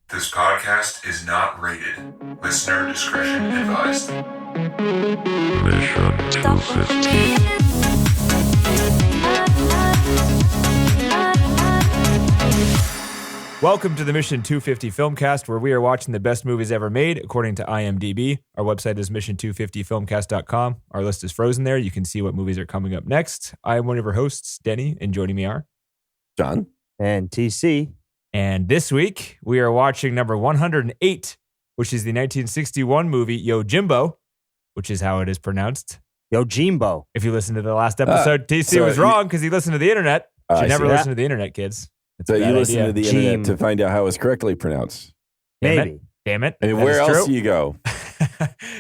This podcast is not rated. Listener discretion advised. Mission 250. Welcome to the Mission 250 Filmcast, where we are watching the best movies ever made, according to IMDb. Our website is mission250filmcast.com. Our list is frozen there. You can see what movies are coming up next. I am one of your hosts, Denny, and joining me are John and TC. And this week, we are watching number 108, which is the 1961 movie Yojimbo, which is how it is pronounced. Yojimbo. If you listen to the last episode, TC was wrong because he listened to the internet. You should never listen to the internet, kids. So you listen to the internet to find out how it's correctly pronounced. Maybe. Damn it. I mean, where else do you go?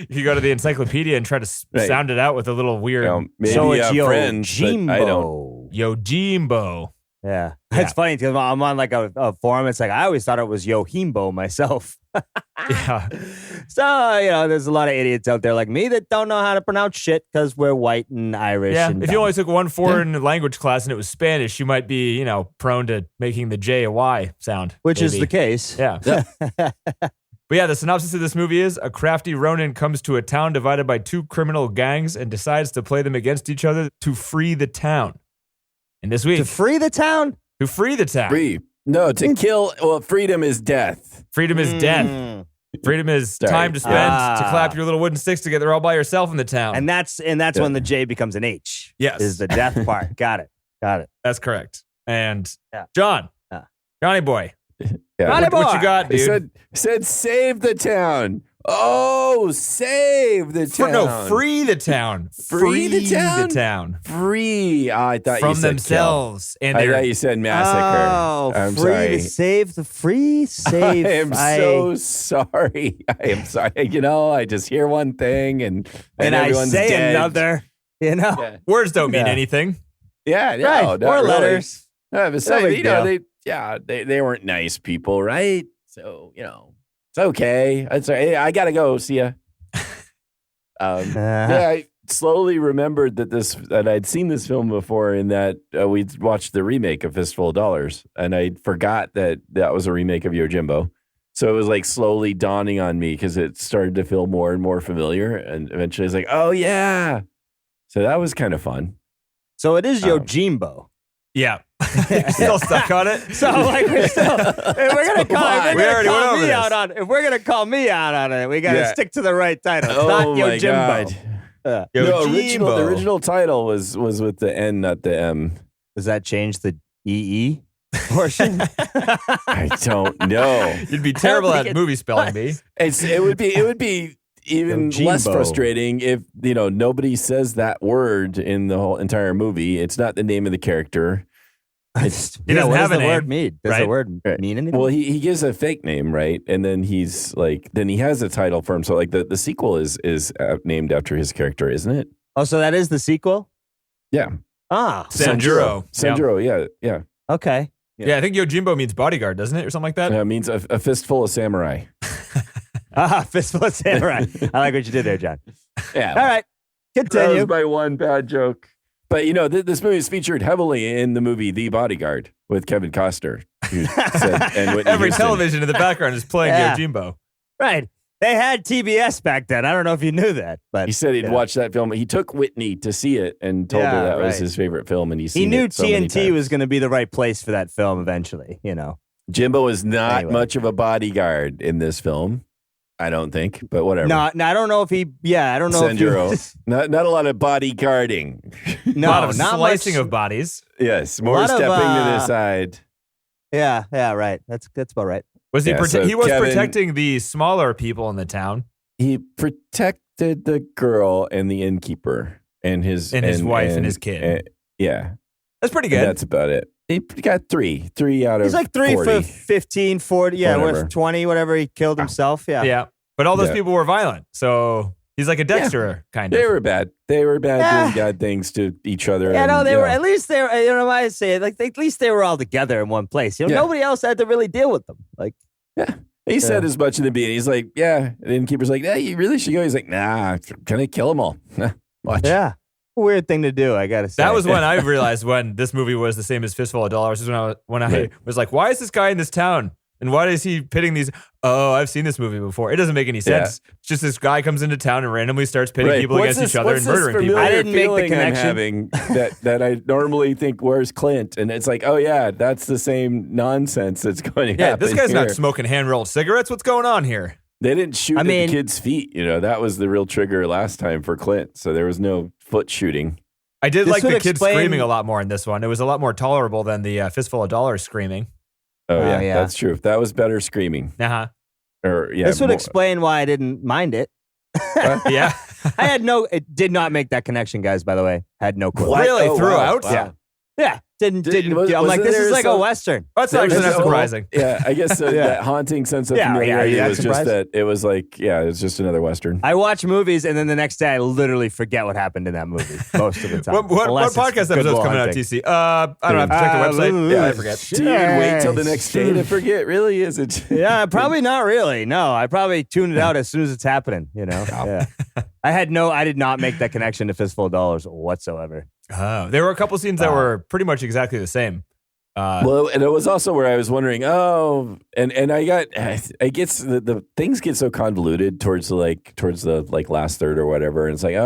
You go to the encyclopedia and try to sound it out with a little weird. Maybe so you it's have friends, but I don't. Yojimbo. Yeah. It's funny because I'm on like a forum. It's like, I always thought it was Yojimbo myself. Yeah. So, there's a lot of idiots out there like me that don't know how to pronounce shit because we're white and Irish. Yeah. And If you only took one foreign language class and it was Spanish, you might be, prone to making the J a Y sound. Which is maybe. the case. Yeah. But yeah, the synopsis of this movie is a crafty Ronin comes to a town divided by two criminal gangs and decides to play them against each other to free the town. And this week, To free the town? to free the town. Free. No, to kill. Well, freedom is death. Freedom is death. Freedom is time to spend to clap your little wooden sticks together all by yourself in the town. And that's when the J becomes an H. Yes. Is the death part. Got it. That's correct. And Yeah. John, Yeah. Johnny boy, Yeah. Johnny what you boy. got, He dude? said save the town. Oh, save the town. No, free the town. Free the town? the town. Free. I thought you From said themselves. kill. And I their thought you said massacre. Oh, I'm free sorry. to save the free save. I am so sorry. I am sorry. I just hear one thing and I everyone's say dead. another. Yeah. words don't mean Yeah. anything. Yeah, no, Right. not Or really. letters. No, No besides, big deal. they weren't nice people, right? So, it's okay. It's all right. I gotta go. See ya. Yeah, I slowly remembered that I'd seen this film before, in that we'd watched the remake of Fistful of Dollars, and I forgot that was a remake of Yojimbo. So it was like slowly dawning on me because it started to feel more and more familiar, and eventually I was like, oh yeah. So that was kind of fun. So it is Yojimbo. Yeah. Still stuck on it. So we're still, if we're gonna call, We already went over this. if we're gonna call me out on it, we gotta Yeah. stick to the right title. It's Oh not my Yojimbo. God. Yojimbo. No, the original title was with the N, not the M. Does that change the EE portion? I don't know. You'd be terrible think at it movie spelling bee. It would be even less Yojimbo. frustrating if nobody says that word in the whole entire movie. It's not the name of the character. It's He doesn't what have does a the name, word mean? Does right? the word mean anything? well, he gives a fake name, right? And then he's like, then he has a title for him. So like the sequel is named after his character, isn't it? Oh, so that is the sequel? Yeah, Ah, Sanjuro. Sanjuro. Yeah. okay. Yeah, I think Yojimbo means bodyguard, doesn't it? Or something like that? It means a fistful of samurai. Fistful of Samurai. I like what you did there, John. Yeah. All right, That continue. was my one bad joke. But this movie is featured heavily in the movie The Bodyguard with Kevin Costner, who said, and Whitney Every Houston. television in the background is playing Yeah. Yojimbo. Right. They had TBS back then. I don't know if you knew that, but He said he'd watched that film. He took Whitney to see it and told her that was right. his favorite film, and he seen knew it so many TNT times. was going to be the right place for that film eventually. Jimbo is not Anyway. much of a bodyguard in this film, I don't think, but whatever. No, I don't know if he. Yeah, I don't know Sanjuro. if not a lot of bodyguarding. no, a lot of not slicing much. of bodies. Yes, more lot of, stepping to the side. Yeah, right. That's about right. Was he? Yeah, so he was Kevin- protecting the smaller people in the town He protected the girl and the innkeeper and his wife and his kid. Yeah, That's pretty and good. that's about it. He got three out of He's like 3 40. for 15, 40. Yeah, Whatever. with 20, whatever. He killed himself. Yeah. Yeah. But all those Yeah. people were violent. So he's like a Dexter kind of. They were bad. They were bad Yeah. doing bad things to each other. Yeah, and, no, they you were. know. At least they were. Why I say it? Like at least they were all together in one place. Yeah. Nobody else had to really deal with them. Like, He said as much in the beginning. He's like, yeah. And the innkeeper's like, yeah, you really should go. He's like, nah, can I kill them all? Watch. yeah, weird thing to do. I gotta say That was when I realized when this movie was the same as Fistful of Dollars. Is when I Right. was like, why is this guy in this town And why is he pitting these? Oh, I've seen this movie before. It doesn't make any sense. It's just this guy comes into town and randomly starts pitting people against each other and murdering people. I didn't make the connection. I'm having that I normally think, where's Clint? And it's like, oh yeah, that's the same nonsense that's going to happen. This guy's here. not smoking hand-rolled cigarettes. What's going on here? They didn't shoot at the kid's feet. That was the real trigger last time for Clint. So there was no foot shooting. I did like the kid screaming a lot more in this one. It was a lot more tolerable than the Fistful of Dollars screering. Oh, yeah, that's true. That was better screaming. Uh-huh. This would explain why I didn't mind it. Yeah. It did not make that connection, guys, by the way. Had no clue. Really? Throughout? Wow. Yeah. Yeah. Didn't I'm like, this is like a Western. That's actually not surprising. Yeah, I guess that haunting sense of familiarity was just that it was like, it was just another Western. I watch movies and then the next day I literally forget what happened in that movie most of the time. what podcast episode's coming out, TC? I don't have to check the website. Yeah, I forget. Do you wait till the next day to forget? Really? Is it? Yeah, probably not really. No, I probably tune it out as soon as it's happening, Yeah. I did not make that connection to Fistful of Dollars whatsoever. Oh, there were a couple scenes that were pretty much exactly the same. Well, and it was also where I was wondering, and I guess the things get so convoluted towards the last third or whatever, and it's like,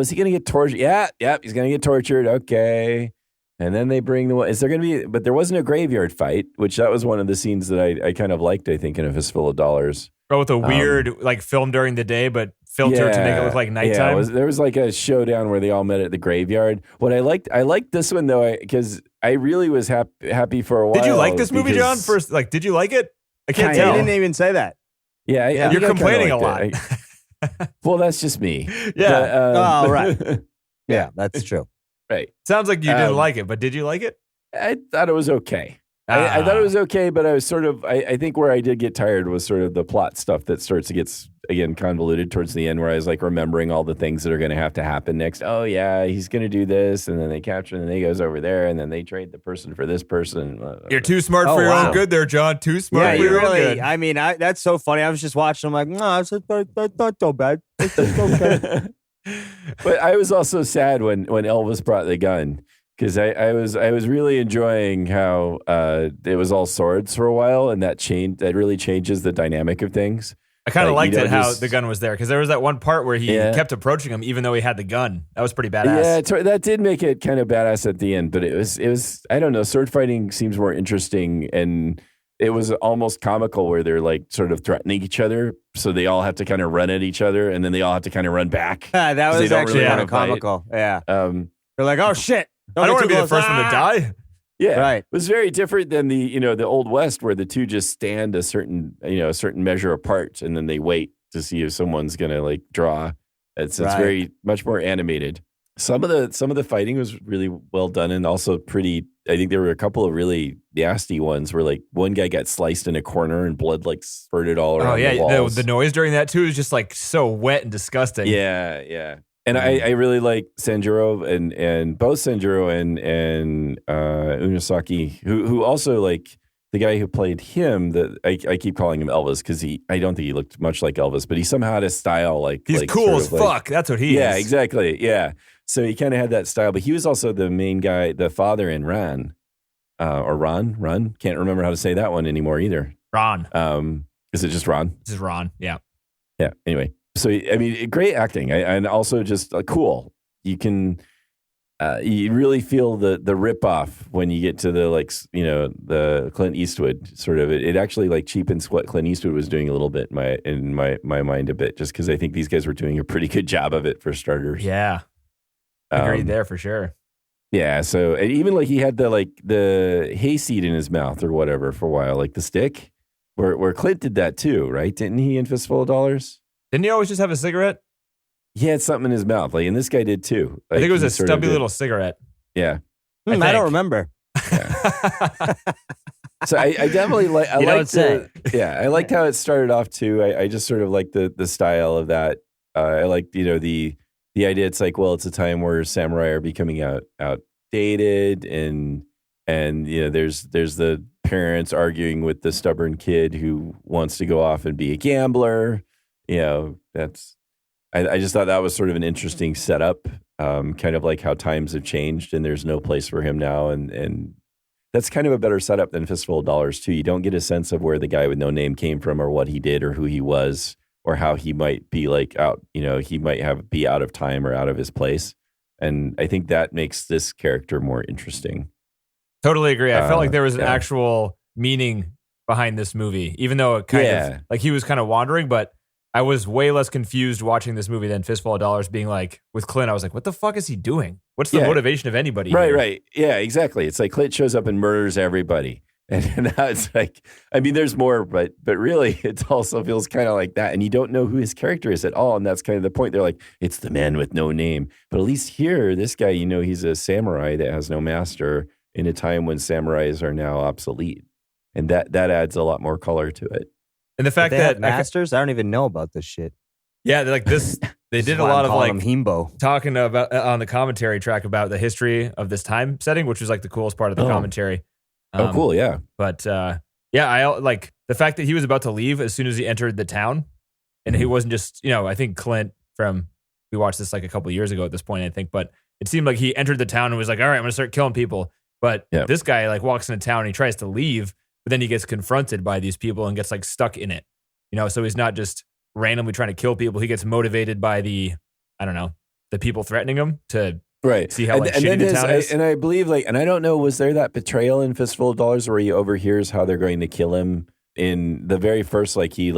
is he gonna get tortured? Yeah, he's gonna get tortured. Okay, and then they bring is there gonna be? But there wasn't a graveyard fight, which that was one of the scenes that I kind of liked. I think in A Fistful of Dollars. Oh, with a weird film during the day, but filtered to make it look like nighttime. There was like a showdown where they all met at the graveyard. What I liked this one though, because I really was happy for a while. Did you like this movie, John? First, did you like it? I can't tell. You didn't even say that. Yeah, you're complaining a lot. Well, that's just me. Yeah. But, right. Yeah, that's true. Right. Sounds like you didn't like it, but did you like it? I thought it was okay. I thought it was okay, but I was sort of, I think where I did get tired was sort of the plot stuff that starts to get, again, convoluted towards the end, where I was like remembering all the things that are going to have to happen next. Oh, yeah, he's going to do this, and then they capture, and then he goes over there, and then they trade the person for this person. You're too smart for your own good there, John. Too smart for your own good. I mean, that's so funny. I was just watching, I'm like, no, it's not so bad. It's okay. But I was also sad when Elvis brought the gun. Because I was really enjoying how it was all swords for a while, and that really changes the dynamic of things. I kind of liked it how the gun was there, because there was that one part where he kept approaching him even though he had the gun. That was pretty badass. Yeah, that did make it kind of badass at the end, but it was I don't know, sword fighting seems more interesting, and it was almost comical where they're like sort of threatening each other, so they all have to kind of run at each other, and then they all have to kind of run back. That was actually kind of comical. Yeah. They're like, oh shit. I don't want to be the first one to die. Yeah, right. It was very different than the Old West, where the two just stand a certain measure apart, and then they wait to see if someone's gonna like draw. It's very much more animated. Some of the fighting was really well done, and also pretty. I think there were a couple of really nasty ones where like one guy got sliced in a corner and blood like spurted all around. Oh yeah, the walls. The noise during that too is just like so wet and disgusting. Yeah. And I really like Sanjuro and both Sanjuro and Unosaki, who also like the guy who played him. That I keep calling him Elvis because I don't think he looked much like Elvis, but he somehow had a style like he's cool as fuck. That's what he is. Yeah, exactly. Yeah, so he kind of had that style, but he was also the main guy, the father in Ran, or Ron. Can't remember how to say that one anymore either. Ron. Is it just Ron? This is Ron. Yeah. Yeah. Anyway. So, I mean, great acting, and also just cool. You can, you really feel the ripoff when you get to the Clint Eastwood sort of. It actually like cheapens what Clint Eastwood was doing a little bit in my mind a bit, just because I think these guys were doing a pretty good job of it for starters. Yeah, I agree there for sure. Yeah, so and even like he had the hayseed in his mouth or whatever for a while, like the stick, where Clint did that too, right? Didn't he in Fistful of Dollars? Didn't he always just have a cigarette? He had something in his mouth, and this guy did too. I think it was a stubby little cigarette. Yeah, I don't remember. Yeah. So I definitely like. I liked how it started off too. I just sort of like the style of that. I like the idea. It's like, well, it's a time where samurai are becoming outdated, and there's the parents arguing with the stubborn kid who wants to go off and be a gambler. That's. I just thought that was sort of an interesting setup, kind of like how times have changed and there's no place for him now, and that's kind of a better setup than Fistful of Dollars too. You don't get a sense of where the guy with no name came from or what he did or who he was or how he might be like out, he might be out of time or out of his place. And I think that makes this character more interesting. Totally agree. I felt like there was an actual meaning behind this movie, even though it kind of like he was kind of wandering, but I was way less confused watching this movie than Fistful of Dollars being like with Clint. I was like, what the fuck is he doing? What's the motivation of anybody? Right. Yeah, exactly. It's like Clint shows up and murders everybody. And now it's like, I mean, there's more, but really it also feels kind of like that. And you don't know who his character is at all. And that's kind of the point. They're like, it's the man with no name. But at least here, this guy, he's a samurai that has no master in a time when samurais are now obsolete. And that adds a lot more color to it. And the fact they that have masters, I don't even know about this shit. Yeah, like this, they did a lot of like Yojimbo. talking about on the commentary track about the history of this time setting, which was like the coolest part of the commentary. Cool, yeah. But I like the fact that he was about to leave as soon as he entered the town, and he wasn't just I think Clint we watched this like a couple of years ago at this point, I think, but it seemed like he entered the town and was like, all right, I'm gonna start killing people. But this guy like walks into town and he tries to leave, but then he gets confronted by these people and gets like stuck in it. So he's not just randomly trying to kill people. He gets motivated by the people threatening him to see how shitty the town is. And I believe and I don't know, was there that betrayal in Fistful of Dollars where he overhears how they're going to kill him in the very first, he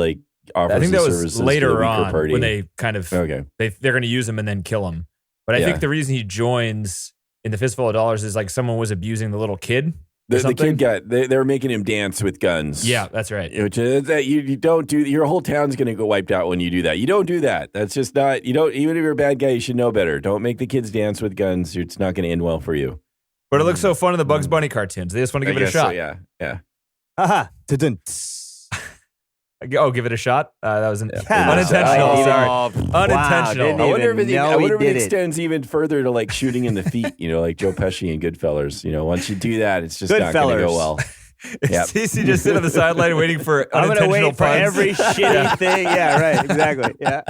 offers I think that was services later to the on party. when they kind of, they're going to use him and then kill him. But I think the reason he joins in the Fistful of Dollars is like someone was abusing the little kid. The kid they were making him dance with guns. Yeah, that's right. Which is that you don't do. Your whole town's going to go wiped out when you do that. You don't do that. That's just not. You don't. Even if you're a bad guy, you should know better. Don't make the kids dance with guns. It's not going to end well for you. But it looks so fun in the Bugs Bunny cartoons. They just want to give it a shot. So, yeah. Haha. Oh, give it a shot. That was Yeah. unintentional. Sorry, unintentional. I wonder if it it extends even further to like shooting in the feet. Like Joe Pesci and Goodfellas. Once you do that, it's just not going to go well. It's easy to sit on the sideline waiting for I'm unintentional gonna wait for puns. every shitty thing. Yeah, right. Exactly. Yeah.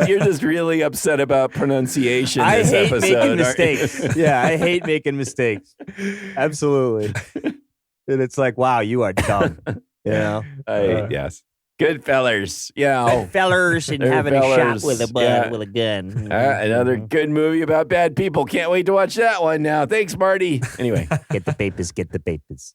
You're just really upset about pronunciation. I this hate episode, making aren't you? mistakes. Yeah, I hate making mistakes. Absolutely. And it's like, wow, you are dumb. Yes. Goodfellas. Yeah. Fellers and They're having a fellers. shot with a gun. Another good movie about bad people. Can't wait to watch that one now. Thanks, Marty. Anyway. Get the papers.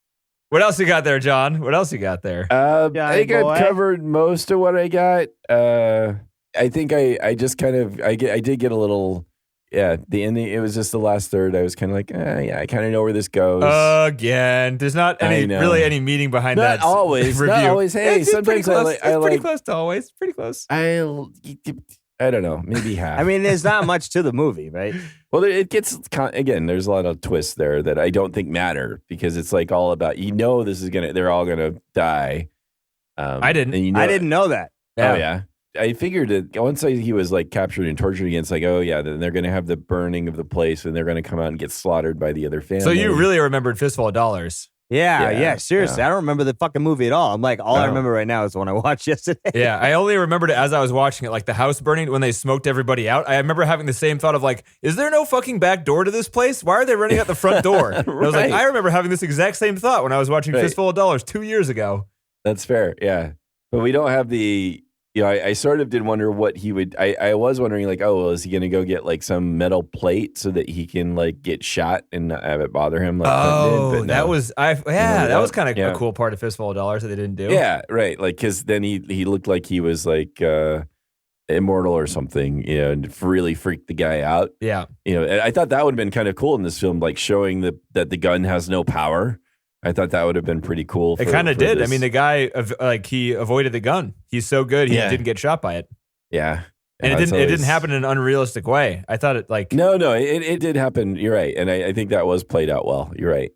What else you got there, John? What else you got there? I think I've covered most of what I got. I think I just kind of I did get a little the ending. It was just the last third. I was kind of like I kind of know where this goes. Again, there's not really any meaning behind that. Not always. Review. Not always. Hey, it's sometimes pretty close to always. Pretty close. I don't know, maybe half. I mean, there's not much to the movie, right? Well, it gets again. There's a lot of twists there that I don't think matter because it's like all about this is they're all gonna die. I didn't. I didn't know that. Oh yeah. I figured that once he was like captured and tortured again, it's like, oh yeah, then they're gonna have the burning of the place and they're gonna come out and get slaughtered by the other family. So you really remembered Fistful of Dollars? Yeah, seriously. I don't remember the fucking movie at all. I'm like, all I remember right now is the one I watched yesterday. Yeah, I only remembered it as I was watching it, like the house burning when they smoked everybody out. I remember having the same thought of like, is there no fucking back door to this place? Why are they running out the front door? And I was like, I remember having this exact same thought when I was watching Fistful of Dollars 2 years ago. That's fair, yeah. But we don't have the... I sort of did wonder what he would... I was wondering like, is he going to go get like some metal plate so that he can like get shot and not have it bother him? Like Clinton did, that was... that was kind of Yeah. a cool part of Fistful of Dollars that they didn't do. Yeah, right. Like, because then he looked like he was like immortal or something, and really freaked the guy out. Yeah. And I thought that would have been kind of cool in this film, like showing that the gun has no power. I thought that would have been pretty cool. It kind of did. this. I mean, the guy, he avoided the gun. He's so good, he didn't get shot by it. Yeah. And it didn't happen in an unrealistic way. I thought it like... No, it did happen. You're right. And I think that was played out well. You're right.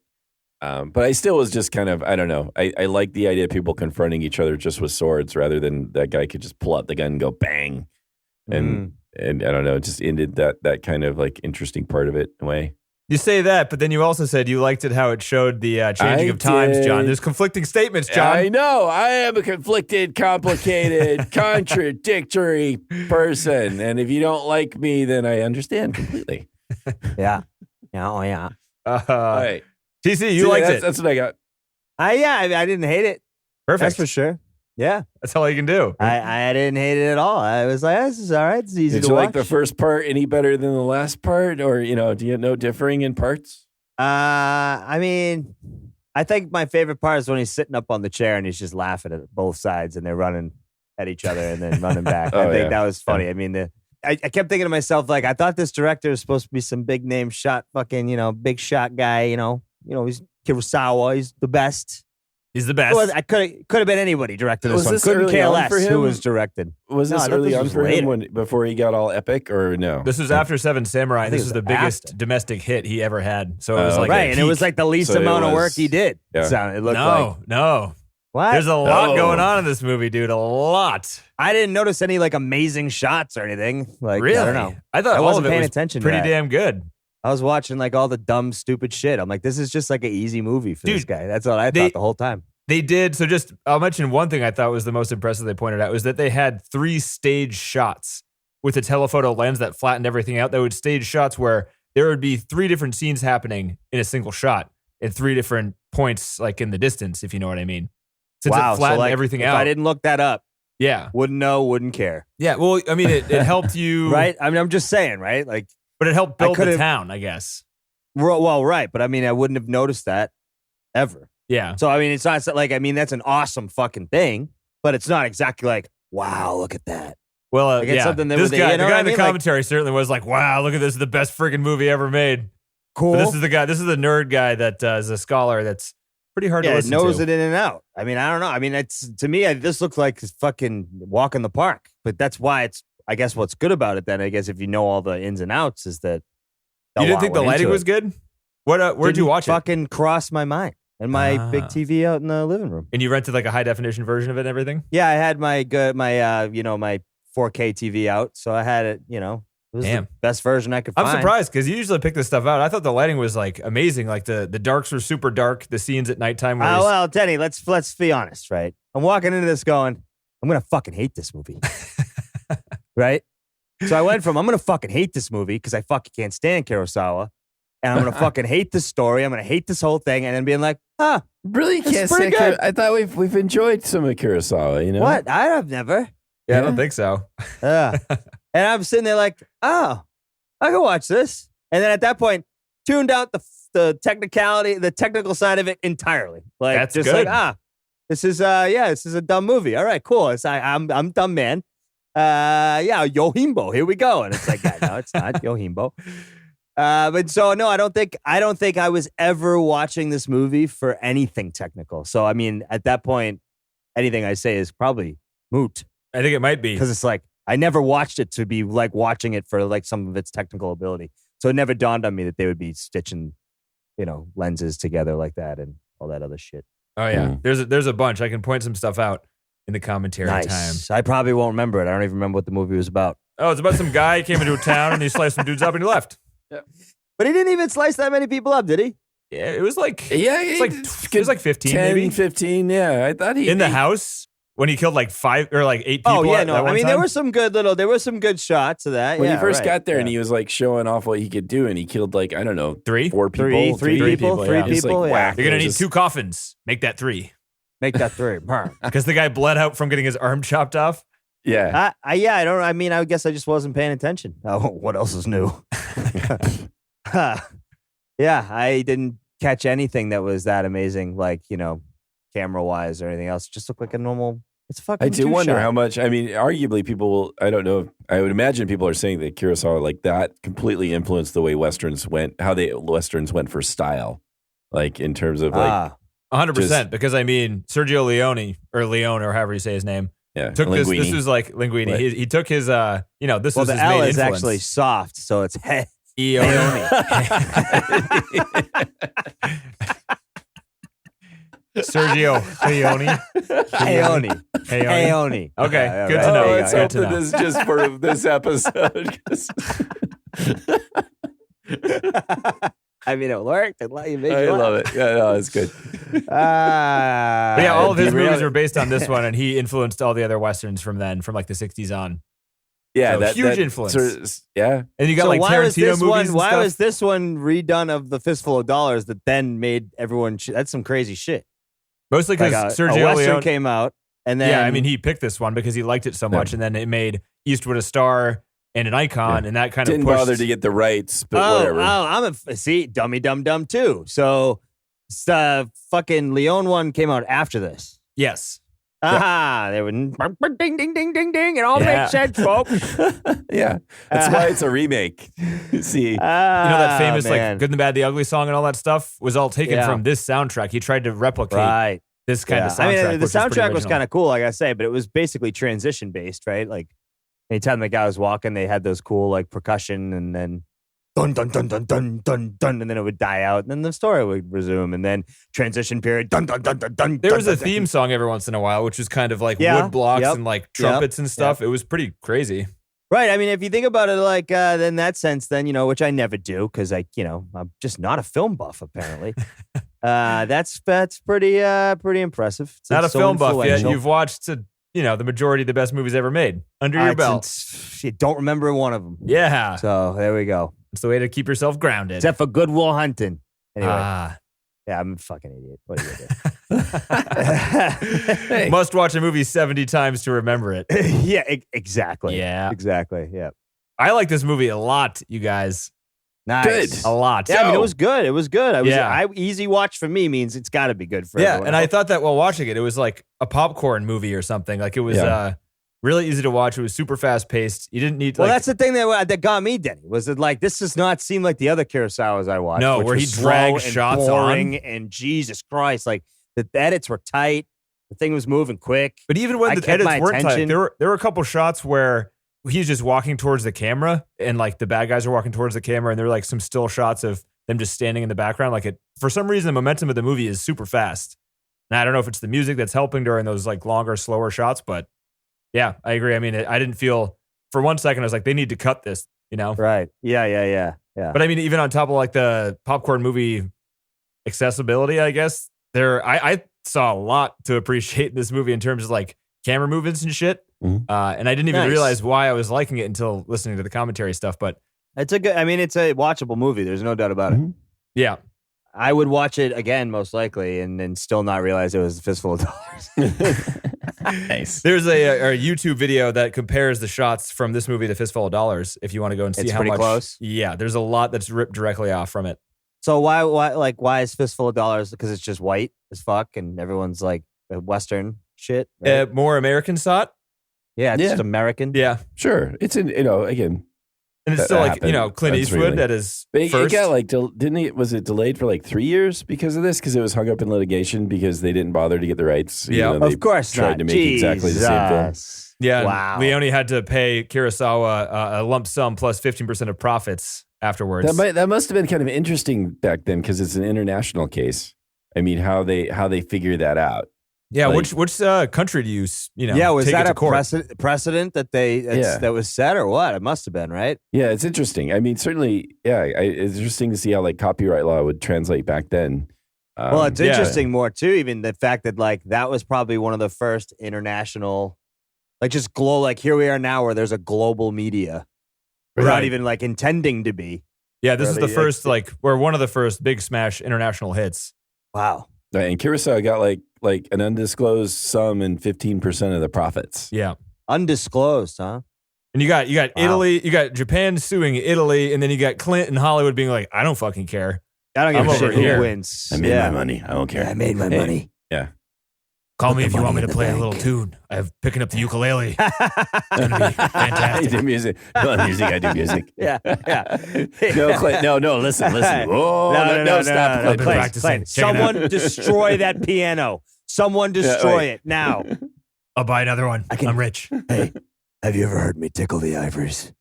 But I still was just kind of, I don't know. I like the idea of people confronting each other just with swords rather than that guy could just pull out the gun and go bang. And I don't know, it just ended that kind of like interesting part of it in a way. You say that, but then you also said you liked it how it showed the changing of times, John. There's conflicting statements, John. I know. I am a conflicted, complicated, contradictory person. And if you don't like me, then I understand completely. Yeah. Yeah. Oh, yeah. All right. TC, you liked it. That's what I got. I didn't hate it. Perfect. That's for sure. Yeah. That's all you can do. I didn't hate it at all. I was like, this is all right. It's easy Did to you watch. like the first part any better than the last part? Or, do you know differing in parts? I mean, I think my favorite part is when he's sitting up on the chair and he's just laughing at both sides and they're running at each other and then running back. I think that was funny. I mean, I kept thinking to myself, like, I thought this director was supposed to be some big name shot, fucking, big shot guy, he's Kurosawa. He's the best. He's the best. Well, I could have been anybody directed this Was one. this Couldn't early care on less for him? who was directed. Was No, this I thought early this on was for later. him before he got all epic, or no? This was after Seven Samurai. I think This it was was the biggest after. domestic hit he ever had. So it was like Right, and it was like the least So it amount of was- work he did. Yeah. So it looked like. No. What? There's a lot No. going on in this movie, dude. A lot. I didn't notice any like amazing shots or anything. Like Really? I don't know. I thought I all wasn't of it paying was attention to pretty that. damn good. I was watching like all the dumb, stupid shit. I'm like, this is just like an easy movie for this Dude, guy. That's what I thought the whole time. They did. So just, I'll mention one thing I thought was the most impressive they pointed out was that they had 3 stage shots with a telephoto lens that flattened everything out. That would stage shots where there would be 3 different scenes happening in a single shot at 3 different points, like in the distance, if you know what I mean. Since Wow. it flattened So like, everything if out. I didn't look that up, Yeah. wouldn't know, wouldn't care. Yeah. Well, I mean, it helped you. Right? I mean, I'm just saying, right? Like, But it helped I build the could've- town, I guess. well, right. But I mean, I wouldn't have noticed that ever. Yeah. So, I mean, it's not like, I mean, that's an awesome fucking thing, but it's not exactly like, wow, look at that. Well, Like, it's yeah. something that This would- guy, you know the what guy I in the mean? Like- commentary certainly was like, wow, look at this. This is the best friggin' movie ever made. Cool. But this is the guy, this is the nerd guy that is a scholar that's pretty hard to Yeah, it listen knows to. it in and out. I mean, I don't know. I mean, it's to me, this looks like a fucking walk in the park. But that's why it's. I guess what's good about it then, I guess, if you know all the ins and outs, is that You didn't think the lighting was good? What? Where'd you watch it? Fucking cross my mind. And my big Ah. TV out in the living room. And you rented like a high definition version of it and everything? Yeah, I had my my 4K TV out, so I had it. It was Damn. the best version I could I'm find. surprised because you usually pick this stuff out. I thought the lighting was like amazing. Like the darks were super dark. The scenes at nighttime were. Well, Denny, let's be honest, right? I'm walking into this going, I'm gonna fucking hate this movie, right? So I went from I'm gonna fucking hate this movie because I fucking can't stand Kurosawa, and I'm gonna fucking hate this story. I'm gonna hate this whole thing, and then being like, Really It's can't pretty say. good. I thought we've enjoyed some of Kurosawa. what? I've never. yeah, I don't think so. And I'm sitting there like, oh, I can watch this. And then at that point, tuned out the technicality, the technical side of it entirely. Like, That's just good. like, this is a dumb movie. All right, cool. I'm dumb man. Yojimbo, here we go. And it's like, yeah, no, it's not Yojimbo. But so no, I don't think I was ever watching this movie for anything technical. So I mean, at that point, anything I say is probably moot. I think it might be. Because it's like, I never watched it to be like watching it for like some of its technical ability. So it never dawned on me that they would be stitching, lenses together like that and all that other shit. Oh yeah, there's a bunch. I can point some stuff out in the commentary time. Nice. I probably won't remember it. I don't even remember what the movie was about. Oh, it's about some guy came into a town and he sliced some dudes up and he left. But he didn't even slice that many people up, did he? Yeah, it was like it was like 15 10, maybe 15. Yeah, I thought he in the house when he killed like 5 or like 8 people. Oh yeah, at no. that one I mean, time. there were some good shots of that. When yeah, he first right. got there and Yeah. he was like showing off what he could do, and he killed like I don't know 3. 4 people, Three people, yeah. Just, like, yeah. whack. You're gonna It need was 2 coffins. Make that 3 Make that 3. because the guy bled out from getting his arm chopped off. Yeah, I guess I just wasn't paying attention. Oh, what else is new? Yeah, I didn't catch anything that was that amazing, like, camera wise or anything else. It just looked like a normal. It's fucking. I do wonder two-shot. how much. I mean, arguably, people will. I don't know. I would imagine people are saying that Kurosawa like that completely influenced the way westerns went. How the westerns went for style, like in terms of like 100%. Because I mean, Sergio Leone or however you say his name took this. Linguini. This was like Linguini. What? He took his. This Well, was the his L main is influence. actually soft, so it's hey. Leone. Sergio Leone. Aeoni. Leone. Aeoni. Okay, Yeah, good right. to know. Oh, Yeah, let's good hope to that know. this is just for this episode. 'cause I mean, it worked. It let you make I love it. Yeah, no, it's good. But yeah, all of his derailed movies it. were based on this one, and he influenced all the other westerns from then, from like the 60s on. Yeah, So huge influence. Yeah. And you got So like why was Tarantino this movies one? and Why stuff. was this one redone of the Fistful of Dollars that then made everyone? That's some crazy shit. Mostly because Like Sergio a Western Leone came out, and then yeah, I mean, he picked this one because he liked it so much, and then it made Eastwood a star and an icon, and that kind Didn't of pushed. bother to get the rights, but whatever. I'm see dummy dumb too. So fucking Leone one came out after this. Yes. Aha! They would ding ding ding ding ding. It all Yeah. makes sense, folks. Yeah, that's why it's a remake. See, You know that famous man. like Good and the Bad, the Ugly song and all that stuff was all taken Yeah. from this soundtrack. He tried to replicate Right. this kind of soundtrack. I mean, the which is pretty soundtrack was original. kind of cool, like I say, but it was basically transition based, right? Like anytime the guy was walking, they had those cool like percussion, and then dun dun dun dun dun dun dun, and then it would die out, and then the story would resume, and then transition period, dun dun dun dun dun. There was dun, a dun, theme song every once in a while, which was kind of like Yeah. wood blocks Yep. and like trumpets and stuff. It was pretty crazy. Right. I mean, if you think about it like in that sense, then, which I never do because I'm just not a film buff, apparently. That's pretty impressive. It's Not a so film buff yet. influential. You've watched the majority of the best movies ever made under your belt. You don't remember one of them. Yeah. So there we go. It's the way to keep yourself grounded. Except for Good Will Hunting. Anyway. Ah. Yeah, I'm a fucking idiot. What are you gonna do? Must watch a movie 70 times to remember it. Yeah, exactly. Yeah. Exactly. Yeah. I like this movie a lot, you guys. Nice. Good. A lot. Yeah, I mean, it was good. It was good. Yeah. Easy watch for me means it's got to be good for Yeah, everyone and I else. thought that while watching it, it was like a popcorn movie or something. Like it was really easy to watch. It was super fast paced. You didn't need Well, that's the thing that got me, Denny. Was it like this does not seem like the other Kurosawas I watched? No, which where was he slow dragged and shots boring on. and Jesus Christ, like the edits were tight. The thing was moving quick. But even when I the kept edits my weren't tight, attention. there were a couple shots where he's just walking towards the camera, and like the bad guys are walking towards the camera, and there were like some still shots of them just standing in the background. Like for some reason, the momentum of the movie is super fast. And I don't know if it's the music that's helping during those like longer, slower shots, but yeah, I agree. I mean, I didn't feel for 1 second I was like, they need to cut this, Right. Yeah. But I mean, even on top of like the popcorn movie accessibility, I guess I saw a lot to appreciate in this movie in terms of like camera movements and shit. Mhm. And I didn't even Nice. realize why I was liking it until listening to the commentary stuff. But It's a watchable movie. There's no doubt about it. Mhm. yeah, I would watch it again, most likely, and then still not realize it was a fistful of dollars. Nice. there's a YouTube video that compares the shots from this movie to Fistful of Dollars. If you want to go and see It's how pretty much, close? Yeah, there's a lot that's ripped directly off from it. So why is Fistful of Dollars? Because it's just white as fuck, and everyone's like Western shit. Right? More American shot. Yeah, it's Yeah. just American. Yeah, Sure. It's again. and it's That still like happened. Clint That's Eastwood really- at his But it first. got like, didn't it? Was it delayed for like 3 years because of this? Because it was hung up in litigation because they didn't bother to get the rights. even Yeah. though they Of course tried not. to make exactly the same film. Jesus. Yeah, and Wow. Leone had to pay Kurosawa a lump sum plus 15% of profits afterwards. That must have been kind of interesting back then because it's an international case. I mean, how they figure that out. yeah, like- which country do you Yeah, was take it that to a court? precedent that that was set or what? It must have been, right? Yeah, it's interesting. I mean, certainly, it's interesting to see how like copyright law would translate back then. Well, it's yeah. interesting more too, even the fact that like that was probably one of the first international, like just like here we are now where there's a global media without Right. even like intending to be. Yeah, this is the Really, first or one of the first big smash international hits. Wow. And Kurosawa got like an undisclosed sum and 15% of the profits. Yeah. Undisclosed, huh? And you got Wow. Italy, you got Japan suing Italy, and then you got Clint and Hollywood being like, I don't fucking care. I don't give I'm a over shit who here. wins. I made my money. I don't care. I made my Hey. money. Call Put me the if you want money me to in the play a bank. little tune. I'm picking up the ukulele. Gonna be fantastic. I do music. No, music. I do music. Yeah, yeah. No, Clint. No. Listen. Oh, no, stop. I've been Clint. practicing. Clint, Check it someone destroy that piano. Someone destroy right. it now. I'll buy another one. I can- I'm rich. Hey, have you ever heard me tickle the ivories?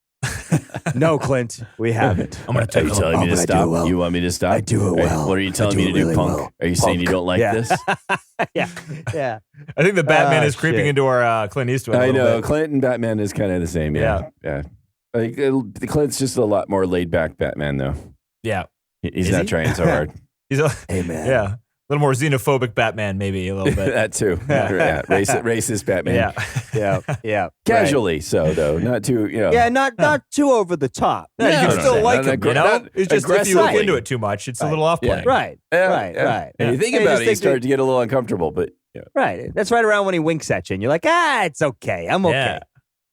No, Clint, we haven't. I'm gonna Are take you a telling me but to I do stop? it well. You want me to stop? I do it All right, well. What are you I telling do me to it do, really punk? well. Are you saying you Punk. don't like Yeah. this? Yeah, yeah. I think the Batman Oh, is creeping shit. into our Clint Eastwood. a I little know. bit. Clint and Batman is kind of the same. Yeah. Like, Clint's just a lot more laid back Batman, though. Yeah. He's Is not he? trying so hard. He's a, Hey, man. yeah. little more xenophobic Batman, maybe a little bit. That too. Yeah. Racist Batman. Yeah. Casually so, though. Not too, Yeah, not too over the top. Yeah, you can still like him, you know? It's just if you look aggressively. into it too much, it's a little off-putting. Right. And you think And you about just it, you think start to get a little uncomfortable, but yeah. Right. That's right around when he winks at you and you're like, it's okay. I'm okay. Yeah.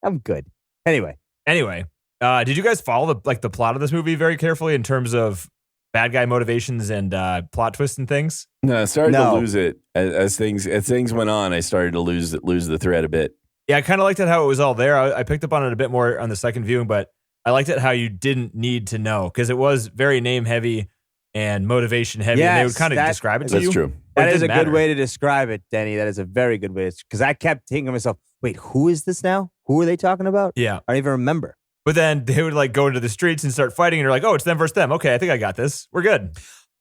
I'm good. Anyway, did you guys follow the plot of this movie very carefully in terms of bad guy motivations and plot twists and things? No, I started to lose it as things went on. I started to lose the thread a bit. Yeah, I kind of liked it how it was all there. I picked up on it a bit more on the second viewing, but I liked it how you didn't need to know because it was very name heavy and motivation heavy, and they would kind of describe it to you. That's true. that is a good way to describe it, Denny. That is a very good way. Because I kept thinking to myself, wait, who is this now? Who are they talking about? Yeah. I don't even remember. But then they would like go into the streets and start fighting, and you're like, oh, it's them versus them. Okay, I think I got this. We're good.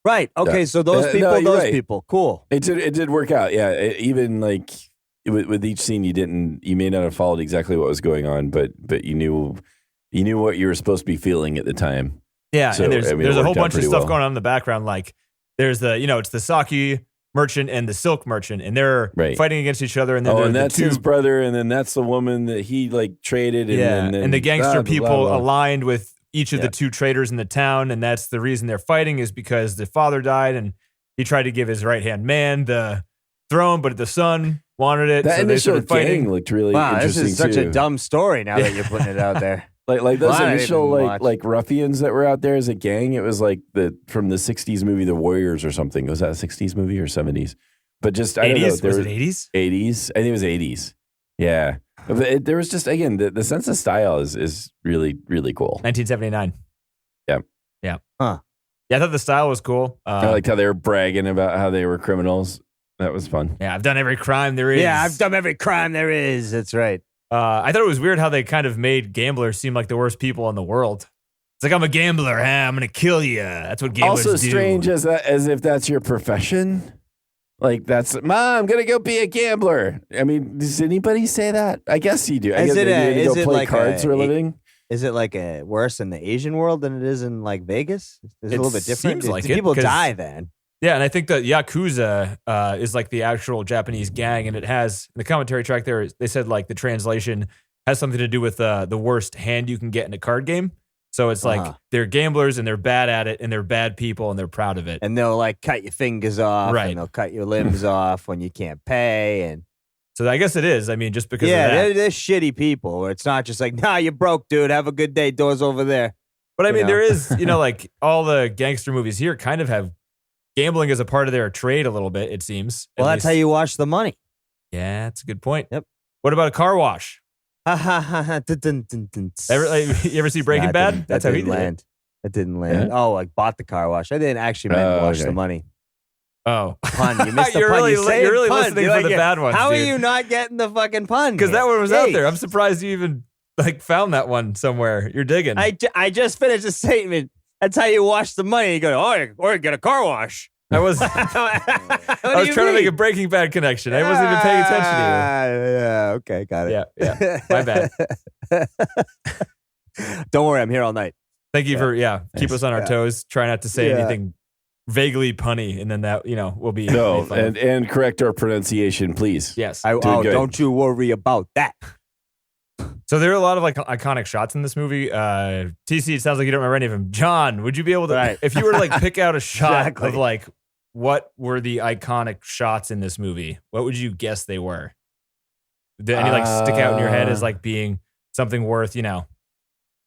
Right. Okay. Yeah. So those people, right. people. Cool. It did work out. Yeah. Even like with each scene, you may not have followed exactly what was going on, but you knew what you were supposed to be feeling at the time. Yeah. So, and there's a whole bunch of stuff well. going on in the background. Like there's it's the sake merchant and the silk merchant, and they're fighting against each other. And then and that's his brother, and then that's the woman that he like traded. And and the gangster people aligned with each of Yeah. the two traders in the town, and that's the reason they're fighting is because the father died, and he tried to give his right hand man the throne, but the son wanted it. That so they initial started fighting. gang looked really Wow, this interesting is such too. a dumb story now that you're putting it out there. Like those Well, I initial didn't watch. like ruffians that were out there as a gang. It was like from the '60s movie The Warriors or something. Was that a '60s movie or '70s? But just I don't know. 80s? Was it 80s? '80s. I think it was '80s. Yeah. But there was just again the sense of style is really really cool. 1979. Yeah. Yeah. Huh. Yeah, I thought the style was cool. I liked how they were bragging about how they were criminals. That was fun. Yeah, I've done every crime there is. Yeah, I've done every crime there is. That's right. I thought it was weird how they kind of made gamblers seem like the worst people in the world. It's like, I'm a gambler. I'm going to kill you. That's what gamblers Also do. strange as if that's your profession. Like Mom, I'm gonna go be a gambler. I mean, does anybody say that? I guess you do. I Is guess it maybe is go it play like cards for a living. Is it like worse in the Asian world than it is in like Vegas? Is it a little bit different? seems like Do it, people 'cause- die then? Yeah, and I think that Yakuza is like the actual Japanese gang, and it has in the commentary track there. They said like the translation has something to do with the worst hand you can get in a card game. So it's like they're gamblers and they're bad at it, and they're bad people and they're proud of it. And they'll like cut your fingers off, Right. and they'll cut your limbs off when you can't pay. And So I guess it is. I mean, just because of that. they're shitty people. Where it's not just like, nah, you're broke, dude. Have a good day. Doors over there. But I mean, know? there is, like all the gangster movies here kind of have gambling as a part of their trade a little bit, it seems. Well, At that's how least. you wash the money. Yeah, that's a good point. Yep. What about a car wash? Ha ha ha ha. Dun, dun, dun, You ever see Breaking Nah, Bad? That's how he didn't did it. land. That didn't land. Yeah. Oh, I bought the car wash. I didn't actually meant wash okay. the money. Oh. Pun. You missed the You're pun. really- You say you're really pun. listening You're for the bad ones, How dude. are you not getting the fucking pun? Because that here? one was out Jeez. there. I'm surprised you even found that one somewhere. You're digging. I just finished a statement. That's how you wash the money. You go, or you get a car wash. I was I was trying to make a Breaking Bad connection. I wasn't even paying attention to Yeah, okay, got you. it. Yeah. My bad. Don't worry, I'm here all night. Thank you for keep us on our Yeah. toes. Try not to say Yeah. anything vaguely punny, and then that will be No, made fun of. and correct our pronunciation, please. Yes. good. Don't you worry about that. So there are a lot of like iconic shots in this movie. TC, it sounds like you don't remember any of them. John, would you be able to, Right. if you were to like pick out a shot Exactly. of like what were the iconic shots in this movie, what would you guess they were? Did any like stick out in your head as like being something worth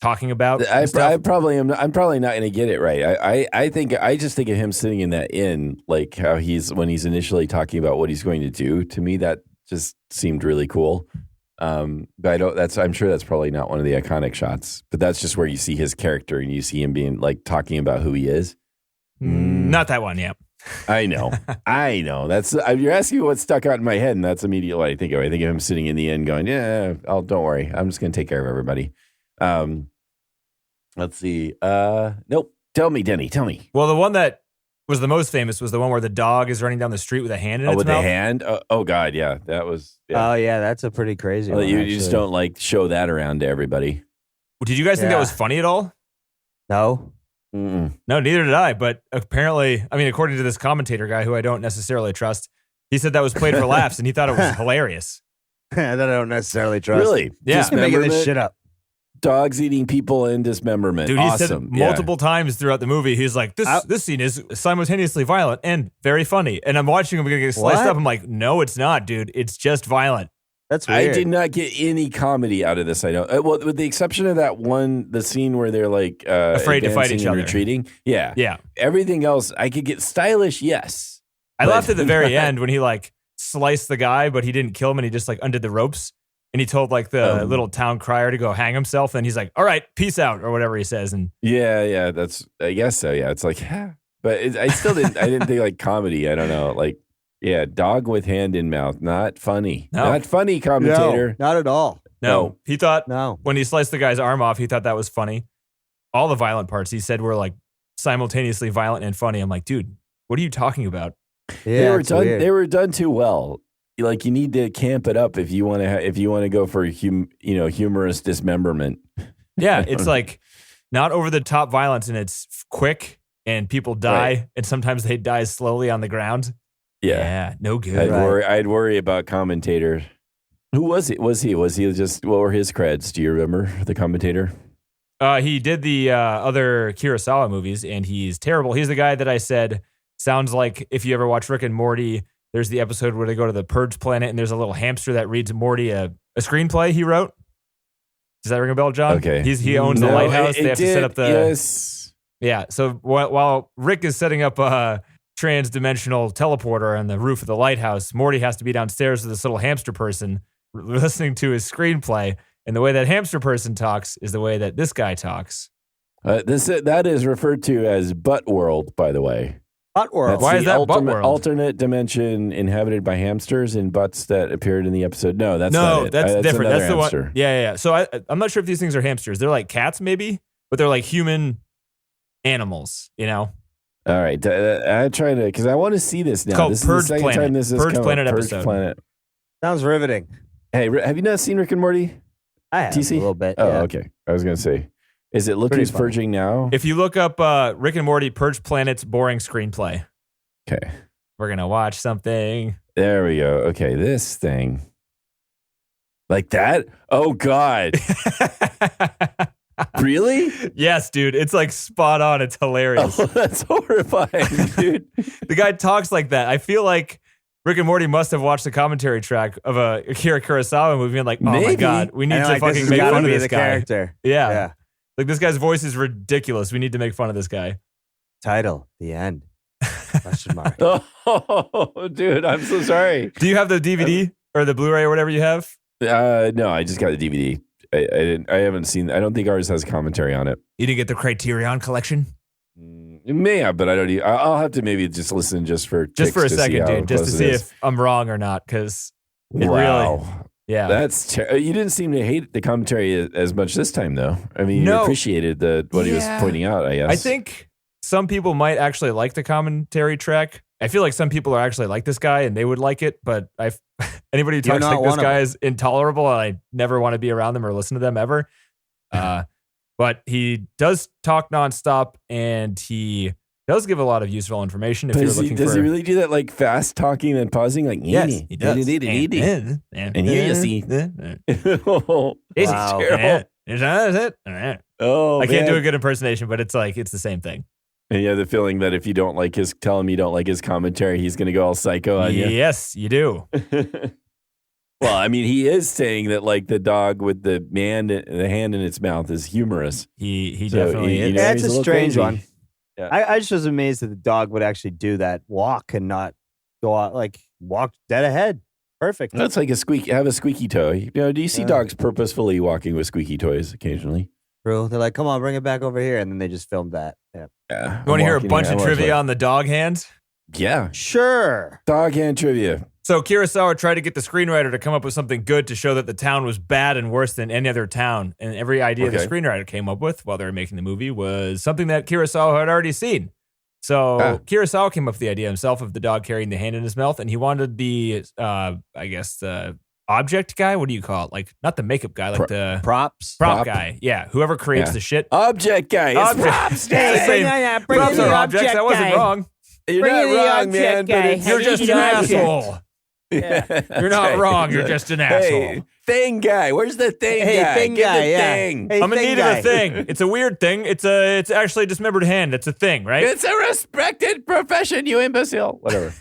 talking about? I and stuff? probably am. I'm probably not going to get it right. I just think of him sitting in that inn, like how when he's initially talking about what he's going to do. To me, that just seemed really cool. But I don't. I'm sure that's probably not one of the iconic shots. But that's just where you see his character and you see him being like talking about who he is. Not that one. Yeah. I know. That's you're asking what stuck out in my head, and that's immediately what I think of. I think of him sitting in the inn, going, "Yeah, don't worry. I'm just going to take care of everybody." Let's see. Nope. Tell me, Denny. Tell me. Well, the one that was the most famous was the one where the dog is running down the street with a hand in its With mouth. the hand? Oh God, yeah. That was. Yeah. Oh yeah, that's a pretty crazy one. You just actually. don't like show that around to everybody. Did you guys think that Yeah. was funny at all? No. Mm-mm. No, neither did I. But apparently, I mean, according to this commentator guy who I don't necessarily trust, he said that was played for laughs and he thought it was hilarious. That I don't necessarily trust. Really? Yeah. I'm making this shit up. Dogs eating people and dismemberment. Dude, he awesome. said it multiple times throughout the movie. He's like, this scene is simultaneously violent and very funny. And I'm watching him get sliced up. I'm like, no, it's not, dude. It's just violent. That's weird. I did not get any comedy out of this. I know. Well, with the exception of that one, the scene where they're like afraid to fight each and other, retreating. Yeah, yeah. Everything else, I could get stylish. Yes, I laughed at the very end when he like sliced the guy, but he didn't kill him, and he just like undid the ropes. And he told like the little town crier to go hang himself. And he's like, all right, peace out, or whatever he says. And yeah, that's, I guess so. Yeah, it's like, but I still didn't, I didn't think like comedy. I don't know. Like, yeah, dog with hand in mouth. Not funny. No. Not funny, commentator. No, not at all. no, he thought No. when he sliced the guy's arm off, he thought that was funny. All the violent parts he said were like simultaneously violent and funny. I'm like, dude, what are you talking about? Yeah, They were done too well. Like you need to camp it up if you want to go for humorous dismemberment. Yeah, it's like not over the top violence, and it's quick, and people die, Right. and sometimes they die slowly on the ground. Yeah, no good. I'd worry about commentator. Who was it? Was he just, what were his creds? Do you remember the commentator? He did the other Kurosawa movies, and he's terrible. He's the guy that I said sounds like if you ever watch Rick and Morty. There's the episode where they go to the Purge planet, and there's a little hamster that reads Morty a screenplay he wrote. Does that ring a bell, John? Okay. He owns the lighthouse. They have to set up the... Yes. Yeah, so while Rick is setting up a trans-dimensional teleporter on the roof of the lighthouse, Morty has to be downstairs with this little hamster person listening to his screenplay, and the way that hamster person talks is the way that this guy talks. That is referred to as Butt World, by the way. Butt World. That's Why is the that Butt World? alternate dimension inhabited by hamsters and butts that appeared in the episode. No, that's not No, it. that's different. another That's the hamster. one. Yeah. So I'm not sure if these things are hamsters. They're like cats, maybe, but they're like human animals. You know, All right, I try to, because I want to see this now. It's called This Purge is the second Planet. time this is Purge coming. Planet Purge episode. Planet. Sounds riveting. Hey, have you not seen Rick and Morty? I have TC? a little bit. Oh, yeah. okay. I was going to say, is it Look Pretty Who's funny. Purging Now? if you look up Rick and Morty Purge Planet's boring screenplay, Okay. we're gonna watch something. There we go. Okay, this thing. Like that? Oh, God. Really? Yes, dude. It's like spot on. It's hilarious. Oh, that's horrifying, dude. The guy talks like that. I feel like Rick and Morty must have watched the commentary track of a Akira Kurosawa movie and like, oh my Maybe. God, we need And to like, this fucking has make gotta fun of be this the guy. character. Yeah. Yeah. Like this guy's voice is ridiculous. We need to make fun of this guy. Title. The end. Question mark. Oh, dude, I'm so sorry. Do you have the DVD or the Blu-ray or whatever you have? No, I just got the DVD. I haven't seen. I don't think ours has commentary on it. You didn't get the Criterion collection? It may have, but I don't. I'll have to maybe just listen just for Just for a ticks to see second, how dude. Just to close see it is. if I'm wrong or not. Because it Wow. really, yeah. That's you didn't seem to hate the commentary as much this time, though. I mean, you No. appreciated what he was Yeah. pointing out. I guess. I think some people might actually like the commentary track. I feel like some people are actually like this guy and they would like it, but anybody who You're talks not like this one of guy them. is intolerable and I never want to be around them or listen to them ever. But he does talk nonstop and he does give a lot of useful information if you're does looking he for... really do that, like fast talking and pausing, like Yes, he does. And here you see. Oh, It's Wow. terrible. oh, I can't do a man. good impersonation, but it's like it's the same thing. And you have the feeling that if you don't like tell him you don't like his commentary, he's going to go all psycho on you. Yes, you do. Well, I mean, he is saying that like the dog with the hand in its mouth is humorous. He So, definitely you is. know, Yeah, it's he's a little strange crazy. one. Yeah. I just was amazed that the dog would actually do that walk and not go out, like walk dead ahead. Perfect. That's like have a squeaky toy. You know, do you see Yeah. dogs purposefully walking with squeaky toys occasionally? True. They're like, come on, bring it back over here. And then they just filmed that. Yeah. Yeah. You want to hear a bunch of trivia on the dog hand? Yeah. Sure. Dog hand trivia. So Kurosawa tried to get the screenwriter to come up with something good to show that the town was bad and worse than any other town. And every idea the Okay. screenwriter came up with while they were making the movie was something that Kurosawa had already seen. So Kurosawa came up with the idea himself of the dog carrying the hand in his mouth, and he wanted the object guy. What do you call it? Like not the makeup guy, like the props. prop guy. Yeah, whoever creates the shit. Object guy. It's Object. props day. Props are objects. I wasn't wrong. You're not wrong, man. But You're just an asshole. Yeah. You're not wrong. You're just an asshole. Hey, thing guy. Where's the thing guy? Thing Get guy, the yeah. thing. Hey, I'm gonna thing need guy. a thing. It's a weird thing. It's actually a dismembered hand. It's a thing, right? It's a respected profession, you imbecile. Whatever.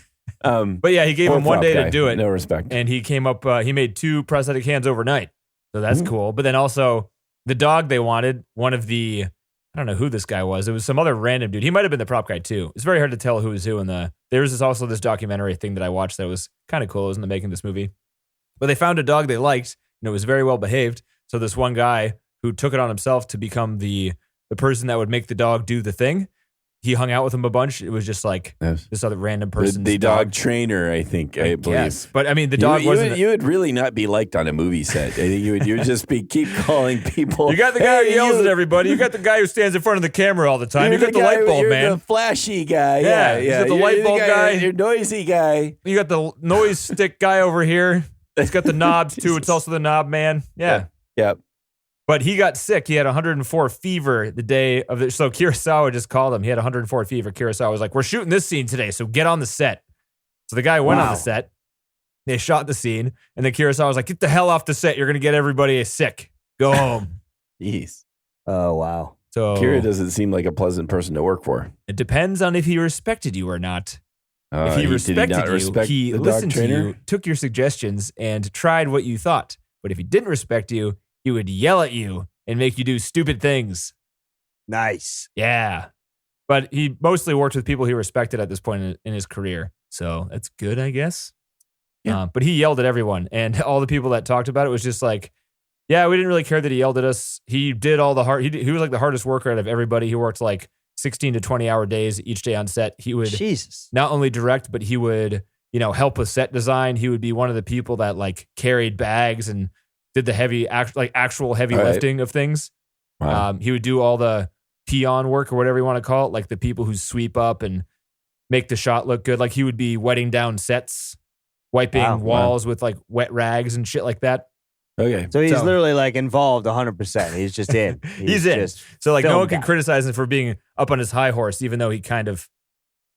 But yeah, he gave Poor him one prop day guy. to do it. No respect. And he came up, he made 2 prosthetic hands overnight. So that's cool. But then also the dog they wanted, one of the, I don't know who this guy was. It was some other random dude. He might have been the prop guy too. It's very hard to tell who was who. There was also this documentary thing that I watched that was kind of cool. It was in the making of this movie. But they found a dog they liked and it was very well behaved. So this one guy who took it on himself to become the person that would make the dog do the thing, he hung out with him a bunch. It was just like this other random person. The dog trainer, I think, I believe. Yes. But I mean, the dog wasn't. You would really not be liked on a movie set. I think you would just keep calling people. You got the guy who yells at everybody. You got the guy who stands in front of the camera all the time. You got the light bulb man. You're the flashy guy. Yeah, Yeah. you got the light bulb guy. You're noisy guy. You got the noise stick guy over here. He's got the knobs too. It's also the knob man. Yeah. Yep. But he got sick. He had 104 fever the day of the. So Kurosawa just called him. He had 104 fever. Kurosawa was like, "We're shooting this scene today, so get on the set." So the guy went on the set. They shot the scene, and then Kurosawa was like, "Get the hell off the set. You're gonna get everybody sick. Go home." Jeez. Oh, wow. So Kira doesn't seem like a pleasant person to work for. it depends on if he respected you or not. If he did respected not you, respect he the dog listened to trainer? you, took your suggestions, and tried what you thought. But if he didn't respect you, he would yell at you and make you do stupid things. Nice. Yeah. But he mostly worked with people he respected at this point in his career. So that's good, I guess. Yeah. But he yelled at everyone. And all the people that talked about it was just like, yeah, we didn't really care that he yelled at us. He did all the hard. He was like the hardest worker out of everybody. He worked like 16 to 20 hour days each day on set. He would Jesus. not only direct, but he would, help with set design. He would be one of the people that like carried bags and did the actual heavy lifting of things. Wow. He would do all the peon work or whatever you want to call it, like the people who sweep up and make the shot look good. Like he would be wetting down sets, wiping walls with like wet rags and shit like that. Okay. So he's literally like involved 100%. He's just in. He's in. So like no one can criticize him for being up on his high horse, even though he kind of,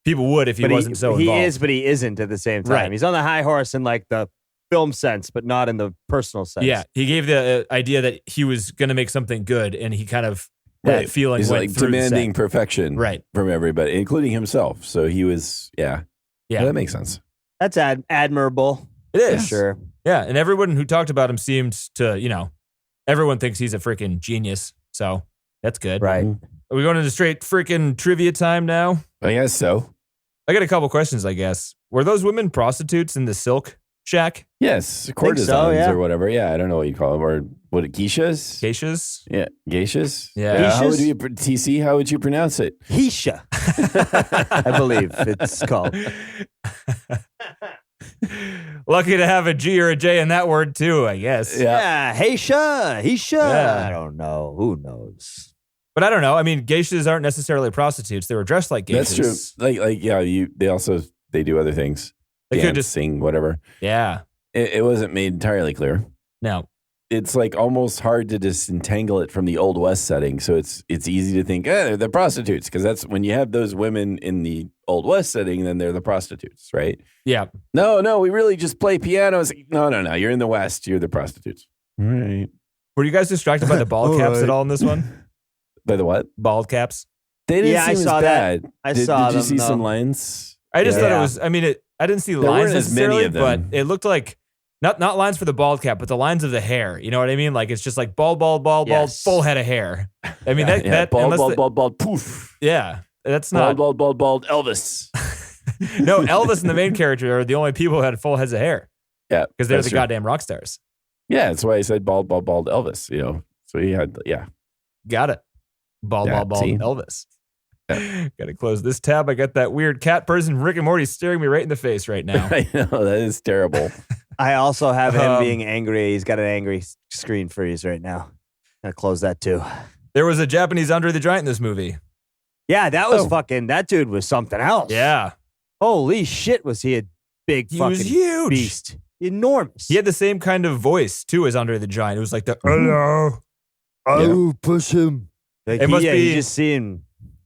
people would if he wasn't so involved. He is, but he isn't at the same time. Right. He's on the high horse in like the film sense, but not in the personal sense. Yeah. He gave the idea that he was going to make something good, and he kind of, that feeling He's went like through demanding the set. perfection from everybody, including himself. So he was, yeah, that makes sense. That's admirable. It is. For sure. Yeah. And everyone who talked about him seemed to, everyone thinks he's a freaking genius. So that's good. Right. Are we going into straight freaking trivia time now? I guess so. I got a couple questions, I guess. Were those women prostitutes in the silk shack? Yes, courtesans yeah. or whatever. Yeah, I don't know what you call them. Or what, geishas? Geishas? Yeah, geishas. Yeah. How would you, TC, how would you pronounce it? Geisha. I believe it's called. Lucky to have a G or a J in that word too, I guess. Yeah. Heisha. Yeah. I don't know. Who knows? But I don't know. I mean, geishas aren't necessarily prostitutes. They were dressed like geishas. That's true. Like yeah, they do other things. They Dance, could just sing, whatever. Yeah. It wasn't made entirely clear. No. It's like almost hard to disentangle it from the Old West setting. So it's easy to think, they're prostitutes, because that's when you have those women in the Old West setting, then they're the prostitutes, right? Yeah. No, we really just play piano. It's like, no, you're in the West. You're the prostitutes. All right. Were you guys distracted by the bald caps at all in this one? By the what? Bald caps. They didn't seem I saw as bad. that. I saw Did you them, see though. some lines? I just thought it was, I didn't see lines weren't as many necessarily, of them. but it looked like, not lines for the bald cap, but the lines of the hair. You know what I mean? Like it's just like bald, Yes. full head of hair. I mean, that bald, poof. Yeah, that's not. Bald, Elvis. No, Elvis and the main character are the only people who had full heads of hair. Yeah. Because they're that's the true. goddamn rock stars. Yeah, that's why I said bald Elvis, So he had, Got it. Bald see? Elvis. Yeah. Got to close this tab. I got that weird cat person, Rick and Morty, staring me right in the face right now. I know, that is terrible. I also have him being angry. He's got an angry screen freeze right now. Gonna close that too. There was a Japanese Andre the Giant in this movie. Yeah, that was that dude was something else. Yeah. Holy shit, was he a big He fucking was huge. beast. enormous. He had the same kind of voice too as Andre the Giant. It was like the hello. Oh, push him. Like It must be- you just see him.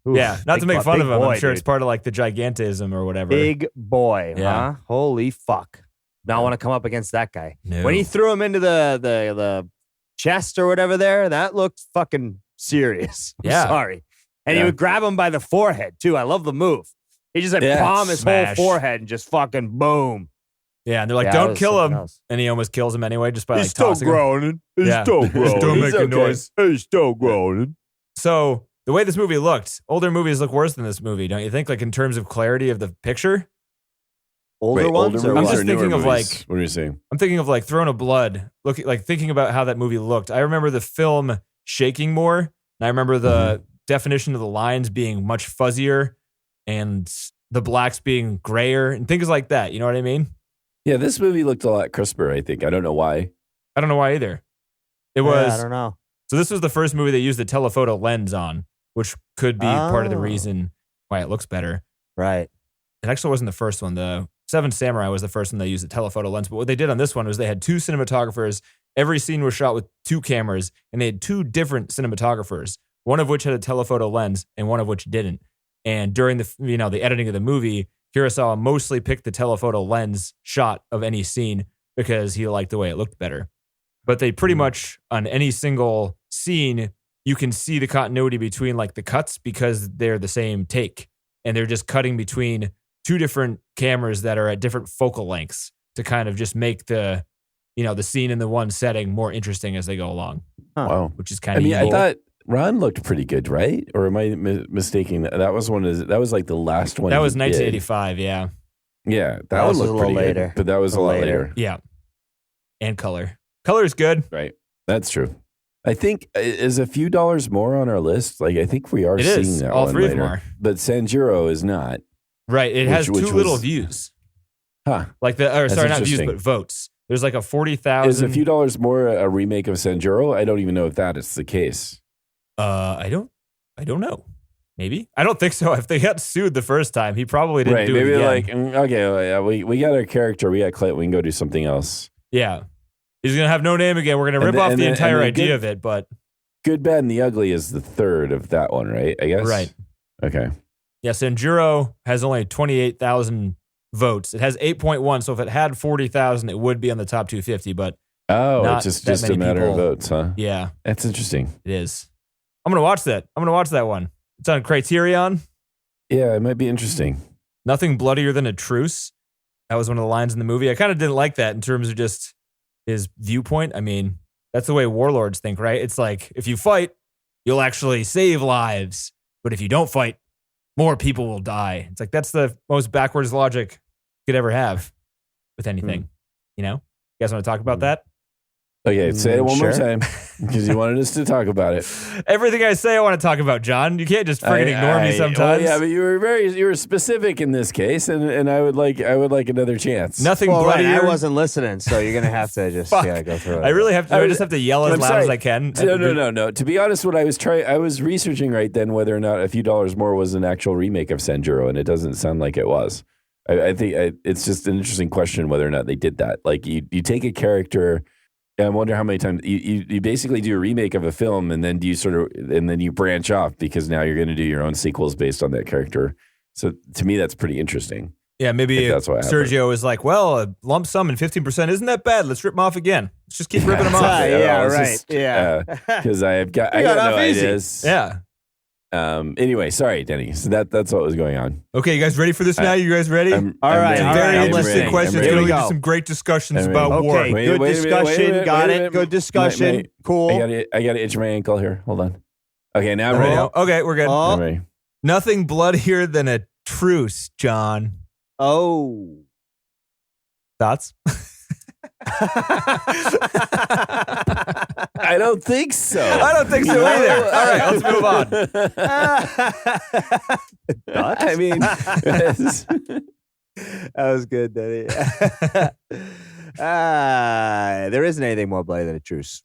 Oof, Not to make fun of him. boy, I'm sure dude. it's part of like the gigantism or whatever. Big boy, Yeah. huh? Holy fuck. Now I want to come up against that guy. No. When he threw him into the chest or whatever there, that looked fucking serious. I'm Yeah. sorry. And he Yeah. would grab him by the forehead, too. I love the move. He just Yeah. palm his Smash. whole forehead and just fucking boom. Yeah, and they're like, Yeah, that don't was kill him. something else. And he almost kills him anyway just by like He's still tossing him. groaning. He's Yeah. still Just groaning. don't He's make a noise. He's still groaning. So the way this movie looked, older movies look worse than this movie, don't you think? Like in terms of clarity of the picture? Older Wait, ones? older or I'm movies what? just or newer thinking of, movies? like- What are you saying? I'm thinking of like Throne of Blood, thinking about how that movie looked. I remember the film shaking more. And I remember the definition of the lines being much fuzzier and the blacks being grayer and things like that. You know what I mean? Yeah, this movie looked a lot crisper, I think. I don't know why. I don't know why either. It Yeah, was I don't know. so this was the first movie they used the telephoto lens on, which could be part of the Oh. reason why it looks better. Right. It actually wasn't the first one. The Seven Samurai was the first one they used the telephoto lens. But what they did on this one was they had two cinematographers. Every scene was shot with two cameras, and they had two different cinematographers, one of which had a telephoto lens and one of which didn't. And during the editing of the movie, Kurosawa mostly picked the telephoto lens shot of any scene because he liked the way it looked better. But they pretty much, on any single scene, you can see the continuity between like the cuts because they're the same take. And they're just cutting between two different cameras that are at different focal lengths to kind of just make the scene in the one setting more interesting as they go along, Wow. which is kind I of mean, I thought Ron looked pretty good, right? Or am I mistaking that? That was like the last one. that was he 1985. Yeah. did. Yeah, That one was a looked little pretty later. good, but that was a lot later. Yeah. And color. Color is good. Right. That's true. I think is a few dollars more on our list. Like I think we are It seeing is. that All one three of later. them are. But Sanjuro is not. Right. It has Which too little was- views. Huh. Like That's not views, interesting. but votes. There's like a Is 40,000. a few dollars more a remake of Sanjuro? I don't even know if that is the case. I don't know. Maybe. I don't think so. If they got sued the first time, he probably didn't Right. do Maybe it again. like okay, well, yeah, we got our character, we got Clint, we can go do something else. Yeah. He's going to have no name again. We're going to And rip then- off and the then- entire and then idea good- of it, but Good, Bad, and the Ugly is the third of that one, right? I guess. right. Okay. Yeah, Sanjuro has only 28,000 votes. It has 8.1, so if it had 40,000, it would be on the top 250, but Oh, Not it's that just a many matter of people. votes, huh? yeah, That's interesting. it is. I'm going to watch that. I'm going to watch that one. It's on Criterion. Yeah, it might be interesting. Nothing bloodier than a truce. That was one of the lines in the movie. I kind of didn't like that in terms of just his viewpoint. I mean, that's the way warlords think, right? It's like, if you fight, you'll actually save lives. But if you don't fight, more people will die. It's like, that's the most backwards logic you could ever have with anything. You know? You guys want to talk about that? Okay, say it one more Sure. time because you wanted us to talk about it. Everything I say, I want to talk about, John. You can't just friggin' ignore me sometimes. Well, yeah, but you were specific in this case, and I would like another chance. Nothing Well, right, bloodier. I wasn't listening, so you're gonna have to just Fuck. go through it. I really have to. I just have to yell as I'm loud sorry. as I can. No. To be honest, what I was researching right then whether or not a few dollars more was an actual remake of Sanjuro, and it doesn't sound like it was. I think it's just an interesting question whether or not they did that. Like you take a character. I wonder how many times you basically do a remake of a film, and then you branch off because now you're going to do your own sequels based on that character. So to me, that's pretty interesting. Yeah, maybe If that's what happened. Sergio is like, well, a lump sum and 15% isn't that bad. Let's rip them off again. Let's just keep ripping them off. Yeah, it's right. just, Yeah. because I got got no off easy. ideas. Yeah. Anyway, sorry, Denny. So that's what was going on. Okay, you guys ready for this now? You guys ready? I'm All right, ready. all Very right, I'm interesting listening. questions. I'm Going Here to we do go. some great discussions I'm about ready. war. Okay, Wait, good wait a minute, discussion. wait, Got wait, it. wait. Good discussion. Wait. Cool. I got to itch my ankle here. Hold on. Okay, now I'm Ready ready. now? Okay, we're good. Oh. I'm ready. Nothing bloodier than a truce, John. Oh. Thoughts? I don't think so. I don't think so either. All right, let's move on. I mean, That was good, Daddy. There isn't anything more bloody than a truce.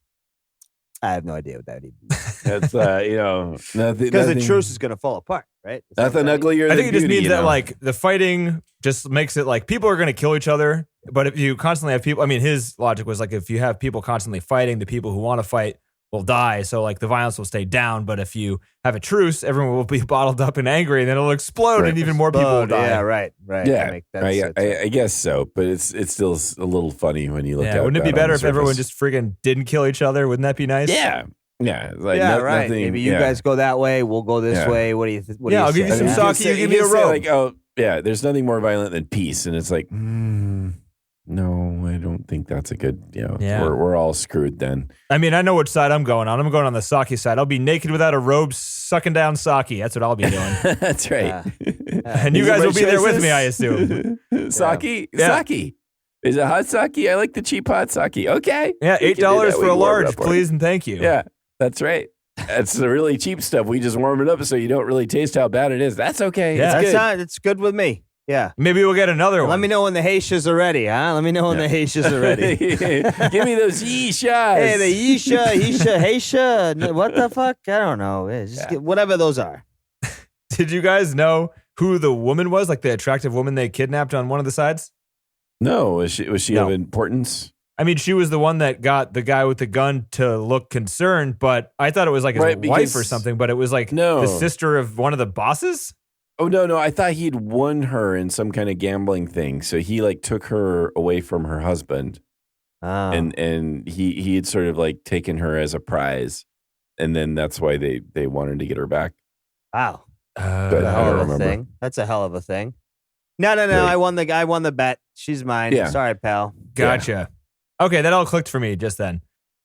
I have no idea what that even means. that's nothing. Because the nothing- truce is going to fall apart, right? Nothing uglier than I think it just beauty, means you that know? like the fighting just makes it like people are going to kill each other. But if you constantly have people, I mean, his logic was like if you have people constantly fighting, the people who want to fight will die. So like the violence will stay down. But if you have a truce, everyone will be bottled up and angry, and then it'll explode, Right. and even more people will die. Yeah, right. Yeah, That makes sense. I guess so, but it's still a little funny when you look at it. Wouldn't it be that on better the if everyone surface. just friggin' didn't kill each other? Wouldn't that be nice? Yeah. Like right. nothing, Maybe you guys go that way. We'll go this Yeah. way. What do you? I'll give you some socks. sake. You give me a rope. Like, oh, yeah. There's nothing more violent than peace, and it's like, no, I don't think that's a good. Yeah. We're all screwed then. I mean, I know which side I'm going on. I'm going on the sake side. I'll be naked without a robe, sucking down sake. That's what I'll be doing. That's right. And you guys will be there with me, I assume. Sake, Yeah. sake. Is it hot sake? I like the cheap hot sake. Okay. Yeah, We can do $8 that. for We a can warm it large, up for you. please and thank you. Yeah, that's right. That's the really cheap stuff. We just warm it up so you don't really taste how bad it is. That's okay. Yeah. It's good. It's good with me. Yeah. Maybe we'll get another one. Let me know when the Heishas are ready, huh? Let me know when the Heishas are ready. Give me those yishas. Hey, the Heisha, Heisha. What the fuck? I don't know. Just get whatever those are. Did you guys know who the woman was? Like the attractive woman they kidnapped on one of the sides? No, was she No. of importance? I mean, she was the one that got the guy with the gun to look concerned, but I thought it was like his Right, wife because- or something, but it was like No. the sister of one of the bosses? Oh no, I thought he'd won her in some kind of gambling thing. So he like took her away from her husband, Oh. and he had sort of like taken her as a prize, and then that's why they wanted to get her back. Wow. But Uh, I Hell don't of a remember. thing. That's a hell of a thing. No. Right. I won the bet. She's mine. Yeah. Sorry, pal. Gotcha. Okay, that all clicked for me just then.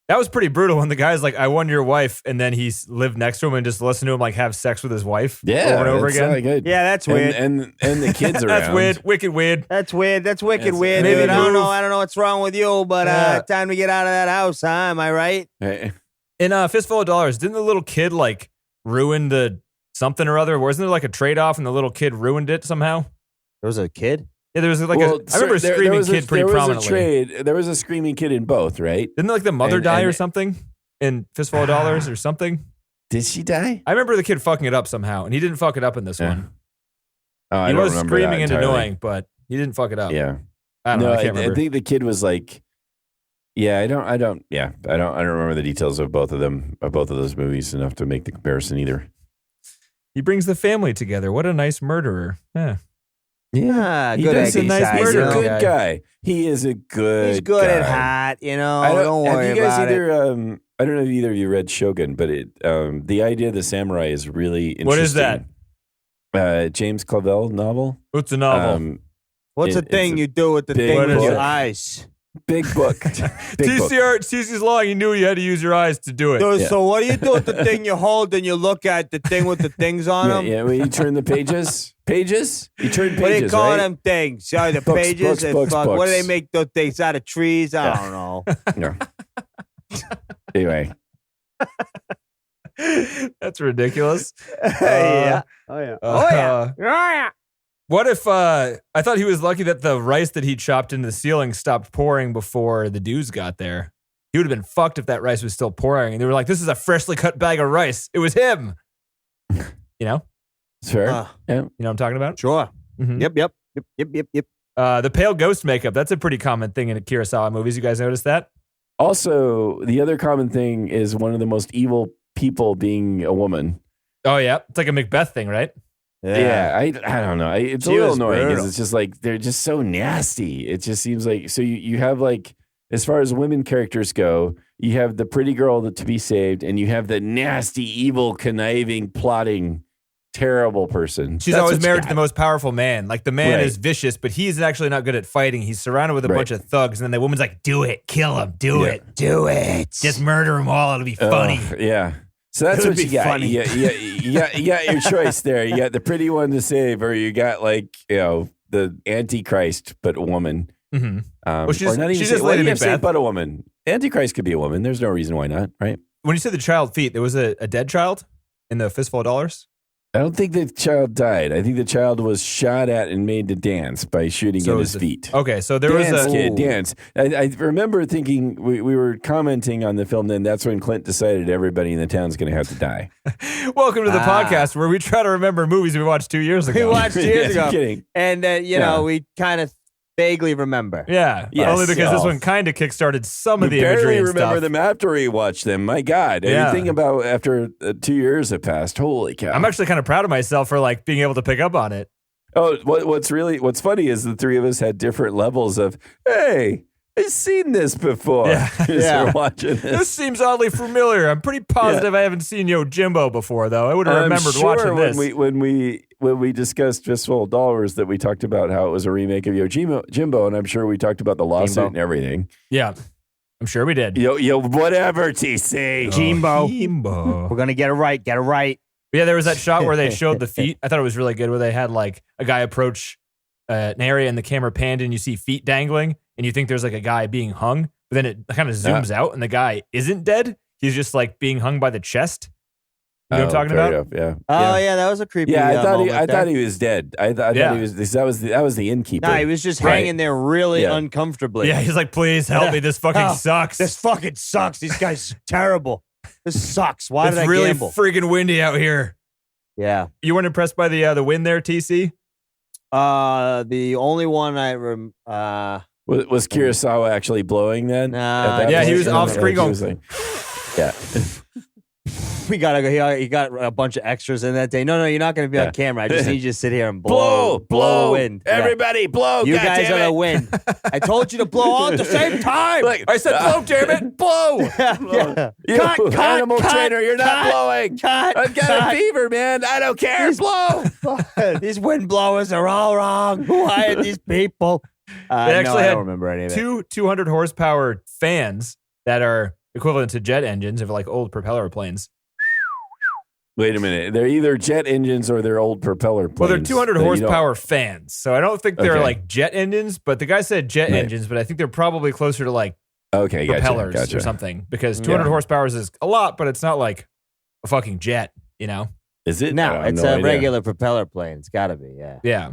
That was pretty brutal when the guy's like, I won your wife, and then he lived next to him and just listened to him like have sex with his wife Yeah, over and over it's again. not good. Yeah, that's weird. And the kids around. That's weird. Wicked weird. That's weird. That's wicked It's- weird, Maybe dude. I don't move. know what's wrong with you, but Yeah. time to get out of that house, huh? Am I right? Hey, In Fistful of Dollars, didn't the little kid like ruin the something or other? Wasn't there like a trade-off and the little kid ruined it somehow? There was a kid. Yeah, there was like well, I remember a there screaming was kid pretty there prominently. There was a screaming kid in both, right? Didn't like the mother And- die or and- something in Fistful of Dollars or something? Did she die? I remember the kid fucking it up somehow, and he didn't fuck it up in this Yeah. one. Oh, I He don't was remember screaming that and entirely. annoying, but he didn't fuck it up. Yeah. I don't know. I can't I remember. think the kid was like, yeah, I don't remember the details of both of those movies enough to make the comparison either. He brings the family together. What a nice murderer. Yeah. Yeah, He good does a eggy nice side, He's murder a you know? good guy. He is a good. He's good at guy. hot, you know. I Don't worry have you guys about it. either? I don't know if either of you read Shogun, but the idea of the samurai is really interesting. What is that? James Clavell novel. What's the novel? What's the it's thing a you do with the big thing with book. your eyes? Big book. Big book. TC's long. You knew you had to use your eyes to do it. Dude, Yeah. So what do you do with the thing you hold and you look at the thing with the things on them? Yeah, when you turn the pages. Pages? You turn pages, What do you call right? them things? Yeah, the Books, pages. books, and books, fuck, What do they books. make those things out of trees? I don't know. No. Anyway. That's ridiculous. yeah. Oh yeah. Uh, Yeah. What if I thought he was lucky that the rice that he chopped into the ceiling stopped pouring before the dudes got there? He would have been fucked if that rice was still pouring. And they were like, "This is a freshly cut bag of rice. It was him." You know, It's fair. Uh, yeah. you know what I'm talking about. Sure. Mhm. Yep. The pale ghost makeup. That's a pretty common thing in Kurosawa movies. You guys notice that? Also, the other common thing is one of the most evil people being a woman. Oh yeah, it's like a Macbeth thing, right? Yeah, I don't know. It's a She little was annoying because brutal. it's just like they're just so nasty. It just seems like so you have like as far as women characters go, you have the pretty girl to be saved, and you have the nasty, evil, conniving, plotting, terrible person. She's That's always what you married to got. the most powerful man. Like the man Right. is vicious, but he's actually not good at fighting. He's surrounded with a Right. bunch of thugs, and then the woman's like, "Do it, kill him, do Yeah. it, do it, just murder them all. It'll be Ugh, funny." yeah. So that's It would what you be got. funny. You got your choice there. You got the pretty one to save, or you got like the Antichrist, but a woman. Mhm. Well, she's- or not even she's say, just why do Lady you have to say Macbeth. but a woman. Antichrist could be a woman. There's no reason why not, right? When you said the child feet, there was a dead child in the Fistful of Dollars. I don't think the child died. I think the child was shot at and made to dance by shooting at his feet. Okay, so there Dance, was a kid, dance. I remember thinking we were commenting on the film. Then that's when Clint decided everybody in the town's going to have to die. Welcome to the podcast where we try to remember movies we watched 2 years ago. We watched years ago. I'm kidding. And, we kind of vaguely remember. Yeah, Yes. only because this one kind of kickstarted some of the barely imagery and remember stuff. them after we watched them. My God, Yeah. anything about after 2 years have passed. Holy cow! I'm actually kind of proud of myself for like being able to pick up on it. Oh, what's funny is the three of us had different levels of, hey, I've seen this before. Yeah. As we're watching This this. seems oddly familiar. I'm pretty positive I haven't seen Yojimbo before, though. I would have I'm remembered sure watching this. when we discussed Fistful of Dollars that we talked about how it was a remake of Yojimbo, and I'm sure we talked about the lawsuit Jimbo. and everything. Yeah, I'm sure we did. Yo, whatever, TC. Jimbo. Yojimbo. We're going to get it right. Get it right. Yeah, there was that shot where they showed the feet. I thought it was really good, where they had like a guy approach an area and the camera panned and you see feet dangling and you think there's like a guy being hung, but then it kind of zooms out and the guy isn't dead. He's just like being hung by the chest. You know what I'm talking fair about? enough, yeah. Oh, yeah, that was a creepy Yeah, I moment thought there. he was dead. I thought Yeah. he was. That was the innkeeper. No, he was just Right. hanging there really Yeah. uncomfortably. Yeah, he's like, please help me. This fucking Oh, sucks. This fucking sucks. These guys are terrible. This sucks. Why It's did I really gamble? freaking windy out here. Yeah. You weren't impressed by the wind there, TC? The only one Was Kurosawa actually blowing then? Nah, At that yeah, he point? was off screen He was going- yeah. we gotta go. He got a bunch of extras in that day. No, you're not gonna be Yeah. on camera. I just need you to sit here and blow Blow. Everybody blow. You God guys damn are the it. win. I told you to blow all at the same time. Look, I said, blow, damn it, blow. Yeah. You Cut, animal cut, trainer, you're not cut, blowing. cut, I've got cut. a fever, man. I don't care. Blow. These wind blowers are all wrong. Who hired these people? They actually I had don't remember any of it. Two 200 horsepower fans that are equivalent to jet engines of like old propeller planes. Wait a minute. They're either jet engines or they're old propeller planes. Well, they're 200 that you don't- horsepower fans. So I don't think they're Okay. like jet engines, but the guy said jet Right. engines, but I think they're probably closer to like Okay, propellers gotcha. or something because 200 Yeah. horsepower is a lot, but it's not like a fucking jet, you know? Is it? I No, have it's no a idea. regular propeller plane. It's got to be, yeah. Yeah.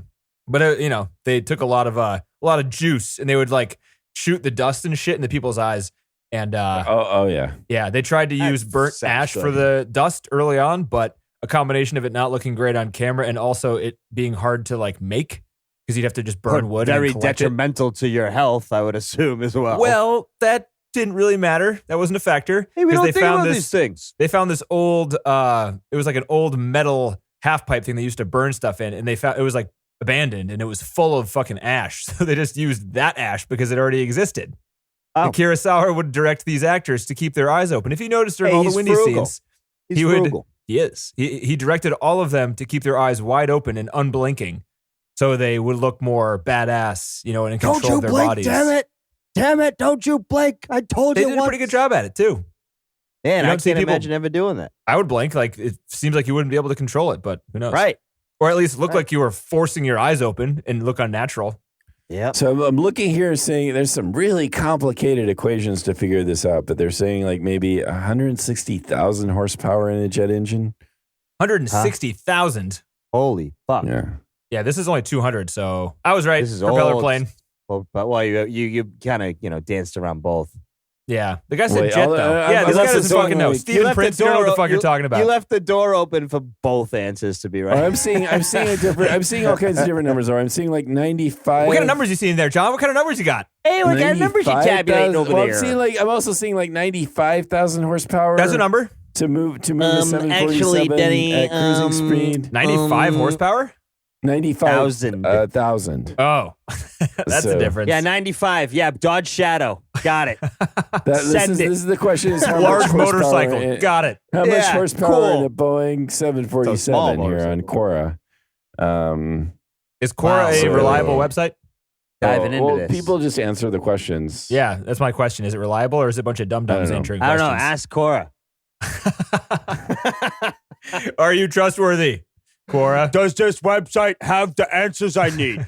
But, they took a lot of juice and they would like shoot the dust and shit into people's eyes. And Oh, yeah. yeah, they tried to That use burnt sounds ash good. for the dust early on, but a combination of it not looking great on camera and also it being hard to like make because you'd have to just burn wood. Very and collect it. detrimental to your health, I would assume, as well. Well, that didn't really matter. That wasn't a factor. hey, we 'cause don't they think found about this, these things. They found this old, it was like an old metal half pipe thing they used to burn stuff in, and they found it was like abandoned and it was full of fucking ash. So they just used that ash because it already existed. Oh. And Kurosawa would direct these actors to keep their eyes open. If you noticed during Hey, all the he's windy frugal. scenes, He's he would. frugal. He is. He directed all of them to keep their eyes wide open and unblinking, so they would look more badass, and in control Don't you of their blink, bodies. damn it. Damn it, don't you blink. I told They you did a once. pretty good job at it too. Man, You I don't see can't people- imagine ever doing that. I would blink. Like it seems like you wouldn't be able to control it, but who knows? Right. Or at least look Right. like you were forcing your eyes open and look unnatural. Yeah. So I'm looking here saying there's some really complicated equations to figure this out, but they're saying like maybe 160,000 horsepower in a jet engine. 160,000. Holy fuck. Yeah. Yeah, this is only 200, so I was right. This is Propeller old. plane. Well, you kind of danced around both. Yeah, the guy said Wait, jet I'll- though. I'm Yeah, this guy also doesn't saying, fucking know. like, Steven Prince, you don't know what the fuck you're talking about. You left the door open for both answers to be right. I'm seeing all kinds of different numbers. Or I'm seeing like 95. What kind of numbers you seeing there, John? What kind of numbers you got? Hey, what kind of numbers you 95,000 tabulating over well, there? I'm also seeing like 95,000 horsepower. That's a number. to move the 747 actually, Denny, at cruising speed. 95 horsepower? 95,000. 1,000. 1,000. Oh, that's So- the difference. Yeah, 95. Yeah, Dodge Shadow. Got it. This Send it. is the question: is how Large much horsepower motorcycle. in- Got it. How much Yeah, horsepower cool. in a Boeing So 747 small here on motorcycle. Quora? Is Quora Wow. a So- reliable website? Diving into well, this. people just answer the questions. Yeah, that's my question. Is it reliable or is it a bunch of dum-dums I don't know. answering I don't know. questions? Ask Cora. Are you trustworthy, Quora? Does this website have the answers I need?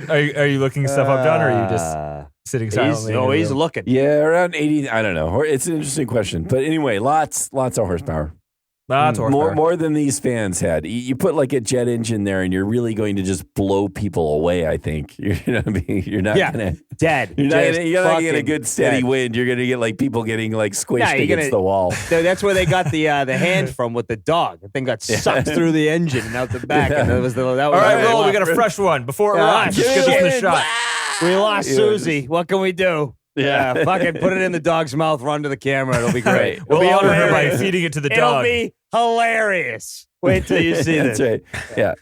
Are you looking stuff up, John, or are you just sitting silently? in your he's room? looking. Yeah, around 80. I don't know. It's an interesting question, but anyway, lots of horsepower. That's horsepower. More than these fans had. You put like a jet engine there, and you're really going to just blow people away. I think you're not gonna dead. You're not gonna get a good steady wind. You're gonna get like people getting like squished against the wall. That's where they got the hand from with the dog. The thing got sucked through the engine and out the back. And that was all right, Will, we got a fresh one before it runs. Just give us the shot. We lost Susie. What can we do? Yeah, fucking put it in the dog's mouth, run to the camera. It'll be great. We'll be honor her by feeding it to the dog. It'll be hilarious. Wait till you see this. That's right. Yeah.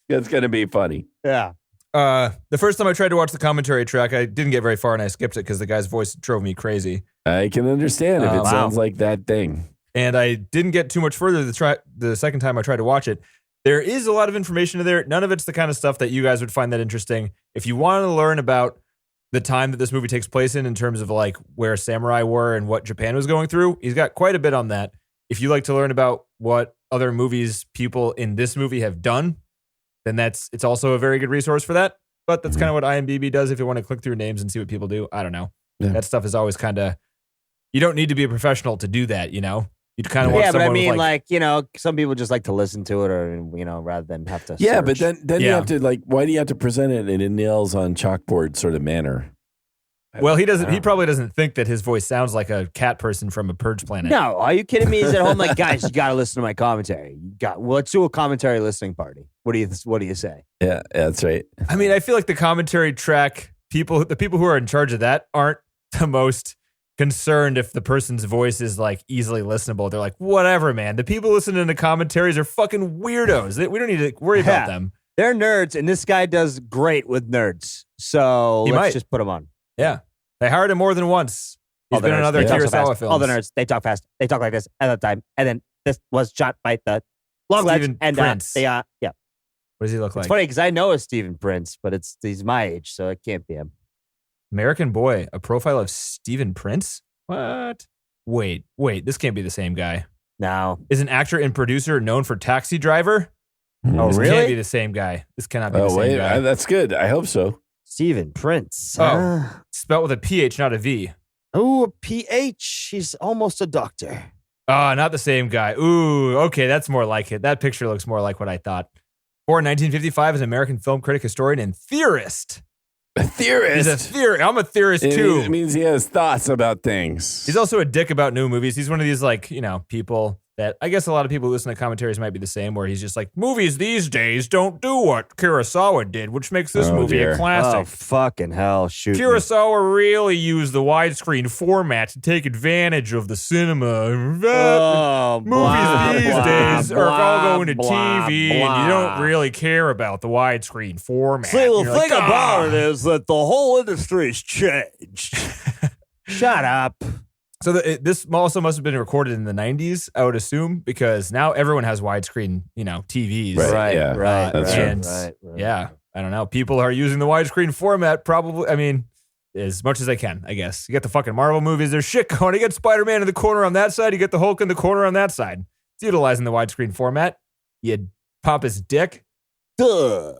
That's going to be funny. Yeah. The first time I tried to watch the commentary track, I didn't get very far and I skipped it because the guy's voice drove me crazy. I can understand if it sounds like that thing. And I didn't get too much further the second time I tried to watch it. There is a lot of information in there. None of it's the kind of stuff that you guys would find that interesting. If you want to learn about the time that this movie takes place in terms of like where samurai were and what Japan was going through, he's got quite a bit on that. If you like to learn about what other movies people in this movie have done, then it's also a very good resource for that. But that's kind of what IMDb does if you want to click through names and see what people do. I don't know. Yeah. That stuff is always kind of, you don't need to be a professional to do that, you know? You'd kind of want but I someone mean, with like, you know, some people just like to listen to it or, you know, rather than have to Yeah, search. but then you have to, like, why do you have to present it in a nails on chalkboard sort of manner? Well, he probably doesn't think that his voice sounds like a cat person from a Purge planet. No, are you kidding me? He's at home like, guys, you got to listen to my commentary. Let's do a commentary listening party. What do you say? Yeah, that's right. I mean, I feel like the commentary track the people who are in charge of that aren't the most concerned if the person's voice is like easily listenable. They're like, whatever, man. The people listening to commentaries are fucking weirdos. We don't need to worry about them. They're nerds, and this guy does great with nerds. So let's just put him on. Yeah. They hired him more than once. He's been in other Kurosawa films. All the nerds, they talk fast. They talk like this at the time. And then this was shot by the long legs. And Prince. yeah. What does he look like? It's funny because I know a Stephen Prince, but he's my age, so it can't be him. American Boy, a profile of Stephen Prince? What? Wait, this can't be the same guy. No. Is an actor and producer known for Taxi Driver? Oh, this really? Can't be the same guy. This cannot be the same guy. That's good. I hope so. Stephen Prince. Spelled with a PH, not a V. Oh, a PH. He's almost a doctor. Oh, not the same guy. Ooh, okay, that's more like it. That picture looks more like what I thought. Born in 1955 as an American film critic, historian, and theorist. A theorist? He's a theorist. I'm a theorist, too. It means he has thoughts about things. He's also a dick about new movies. He's one of these, like, you know, people that I guess a lot of people who listen to commentaries might be the same, where he's just like, movies these days don't do what Kurosawa did, which makes this movie a classic. Oh, fucking hell. Shoot. Kurosawa really used the widescreen format to take advantage of the cinema. Movies these days are all going to TV, and you don't really care about the widescreen format. See, the thing about it is that the whole industry's changed. Shut up. So this also must have been recorded in the 90s, I would assume, because now everyone has widescreen, you know, TVs. Right. Yeah, I don't know. People are using the widescreen format probably, I mean, as much as they can, I guess. You get the fucking Marvel movies, there's shit going. You get Spider-Man in the corner on that side, you get the Hulk in the corner on that side. It's utilizing the widescreen format. You pop his dick. Duh.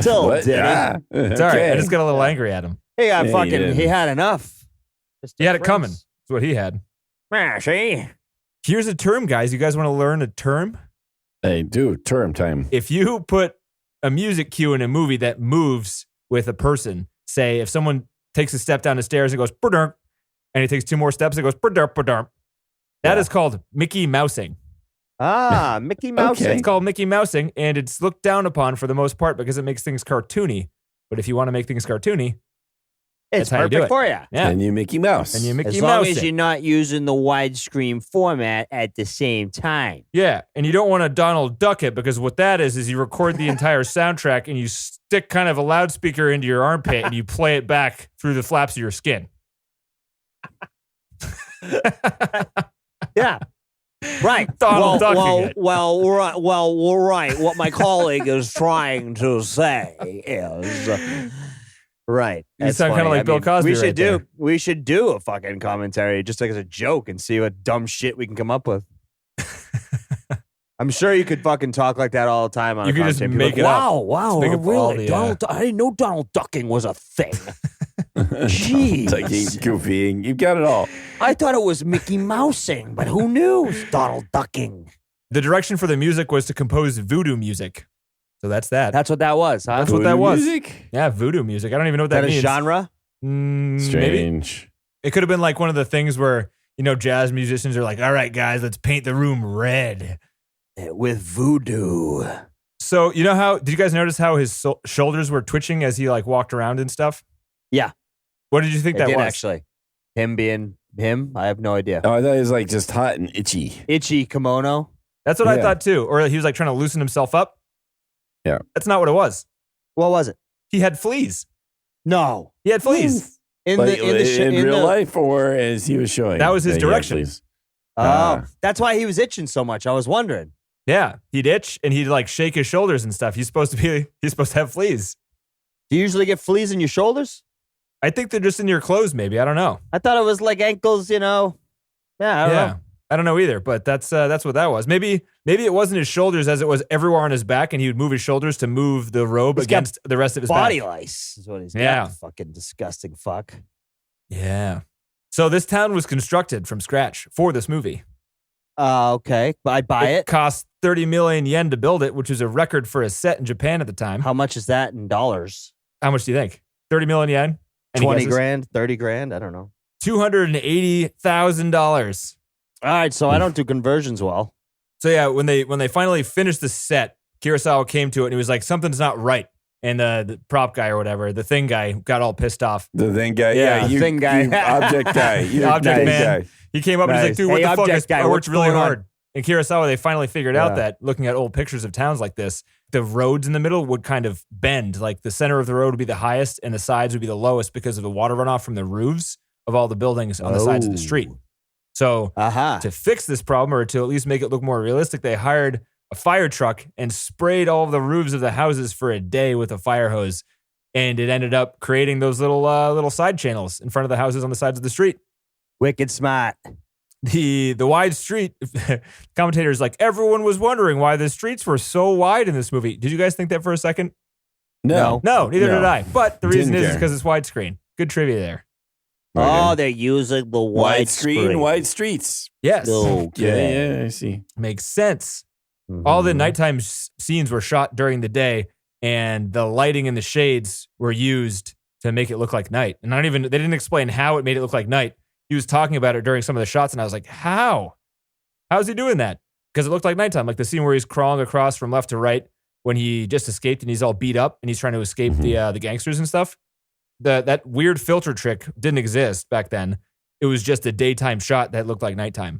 Tell him, Danny. It's all right. I just got a little angry at him. He had enough. He had it coming. That's what he had. See? Here's a term, guys. You guys want to learn a term? Hey, do term time. If you put a music cue in a movie that moves with a person, say if someone takes a step down the stairs and goes, "Purdurp," and he takes two more steps and goes, "Purdurp, purdurp," that is called Mickey Mousing. Ah, Mickey Mousing. It's called Mickey Mousing, and it's looked down upon for the most part because it makes things cartoony. But if you want to make things cartoony, it's perfect perfect for you. Yeah. And you Mickey Mouse. And you Mickey Mouse. As long as you're not using the widescreen format at the same time. Yeah, and you don't want to Donald Duck it, because what that is you record the entire soundtrack and you stick kind of a loudspeaker into your armpit and you play it back through the flaps of your skin. Yeah. Right. Donald Ducking it. Right. What my colleague is trying to say is... Right. You sound kind of like Bill Cosby. We should do a fucking commentary just like as a joke and see what dumb shit we can come up with. I'm sure you could fucking talk like that all the time on you a could just content. make it up. Wow, really? I didn't know Donald Ducking was a thing. Jeez. Ducking, goofying. You've got it all. I thought it was Mickey Mousing, but who knew? Donald Ducking. The direction for the music was to compose voodoo music. So that's that. That's what that was, huh? That's what that was. Music? Yeah, voodoo music. I don't even know what that Is means. that a genre? Maybe. Strange. It could have been like one of the things where, jazz musicians are like, all right, guys, let's paint the room red. With voodoo. So, did you guys notice how his shoulders were twitching as he like walked around and stuff? Yeah. What did you think that did was? Actually. Him being him? I have no idea. Oh, I thought it was like just hot and itchy. Itchy kimono. That's what I thought too. Or he was like trying to loosen himself up. Yeah. That's not what it was. What was it? He had fleas. No. He had fleas. In real life, or as he was showing? That was his direction. That's why he was itching so much. I was wondering. Yeah, he'd itch and he'd like shake his shoulders and stuff. He's supposed to have fleas. Do you usually get fleas in your shoulders? I think they're just in your clothes, maybe. I don't know. I thought it was like ankles, Yeah, I don't know. I don't know either, but that's what that was. Maybe it wasn't his shoulders as it was everywhere on his back, and he would move his shoulders to move the robe against the rest of his body back. lice is what he's got. Yeah. Fucking disgusting fuck. Yeah. So this town was constructed from scratch for this movie. Okay. I'd buy it. It cost 30 million yen to build it, which was a record for a set in Japan at the time. How much is that in dollars? How much do you think? 30 million yen? Any 20 guesses? grand, 30 grand? I don't know. $280,000. All right, so I don't do conversions well. So yeah, when they finally finished the set, Kurosawa came to it and he was like, something's not right. And the prop guy or whatever, the thing guy, got all pissed off. The thing guy, thing guy. you object guy, you object man. guy. He came up and he's like, dude, what the fuck? object guy, I worked what's really going on? hard. In Kurosawa, they finally figured out that looking at old pictures of towns like this, the roads in the middle would kind of bend. Like the center of the road would be the highest and the sides would be the lowest because of the water runoff from the roofs of all the buildings on the sides of the street. So to fix this problem, or to at least make it look more realistic, they hired a fire truck and sprayed all of the roofs of the houses for a day with a fire hose. And it ended up creating those little side channels in front of the houses on the sides of the street. Wicked smart. The wide street, commentators like, everyone was wondering why the streets were so wide in this movie. Did you guys think that for a second? No, neither did I. But the reason Didn't is care. because it's widescreen. Good trivia there. Oh, they're using the wide screen, wide streets. Yes. Okay. Yeah, I see. Makes sense. Mhm. All the nighttime scenes were shot during the day, and the lighting and the shades were used to make it look like night. And they didn't explain how it made it look like night. He was talking about it during some of the shots, and I was like, how? How's he doing that? Because it looked like nighttime, like the scene where he's crawling across from left to right when he just escaped and he's all beat up and he's trying to escape the gangsters and stuff. That weird filter trick didn't exist back then. It was just a daytime shot that looked like nighttime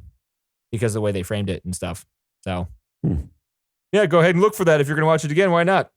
because of the way they framed it and stuff. So, yeah, go ahead and look for that if you're going to watch it again. Why not?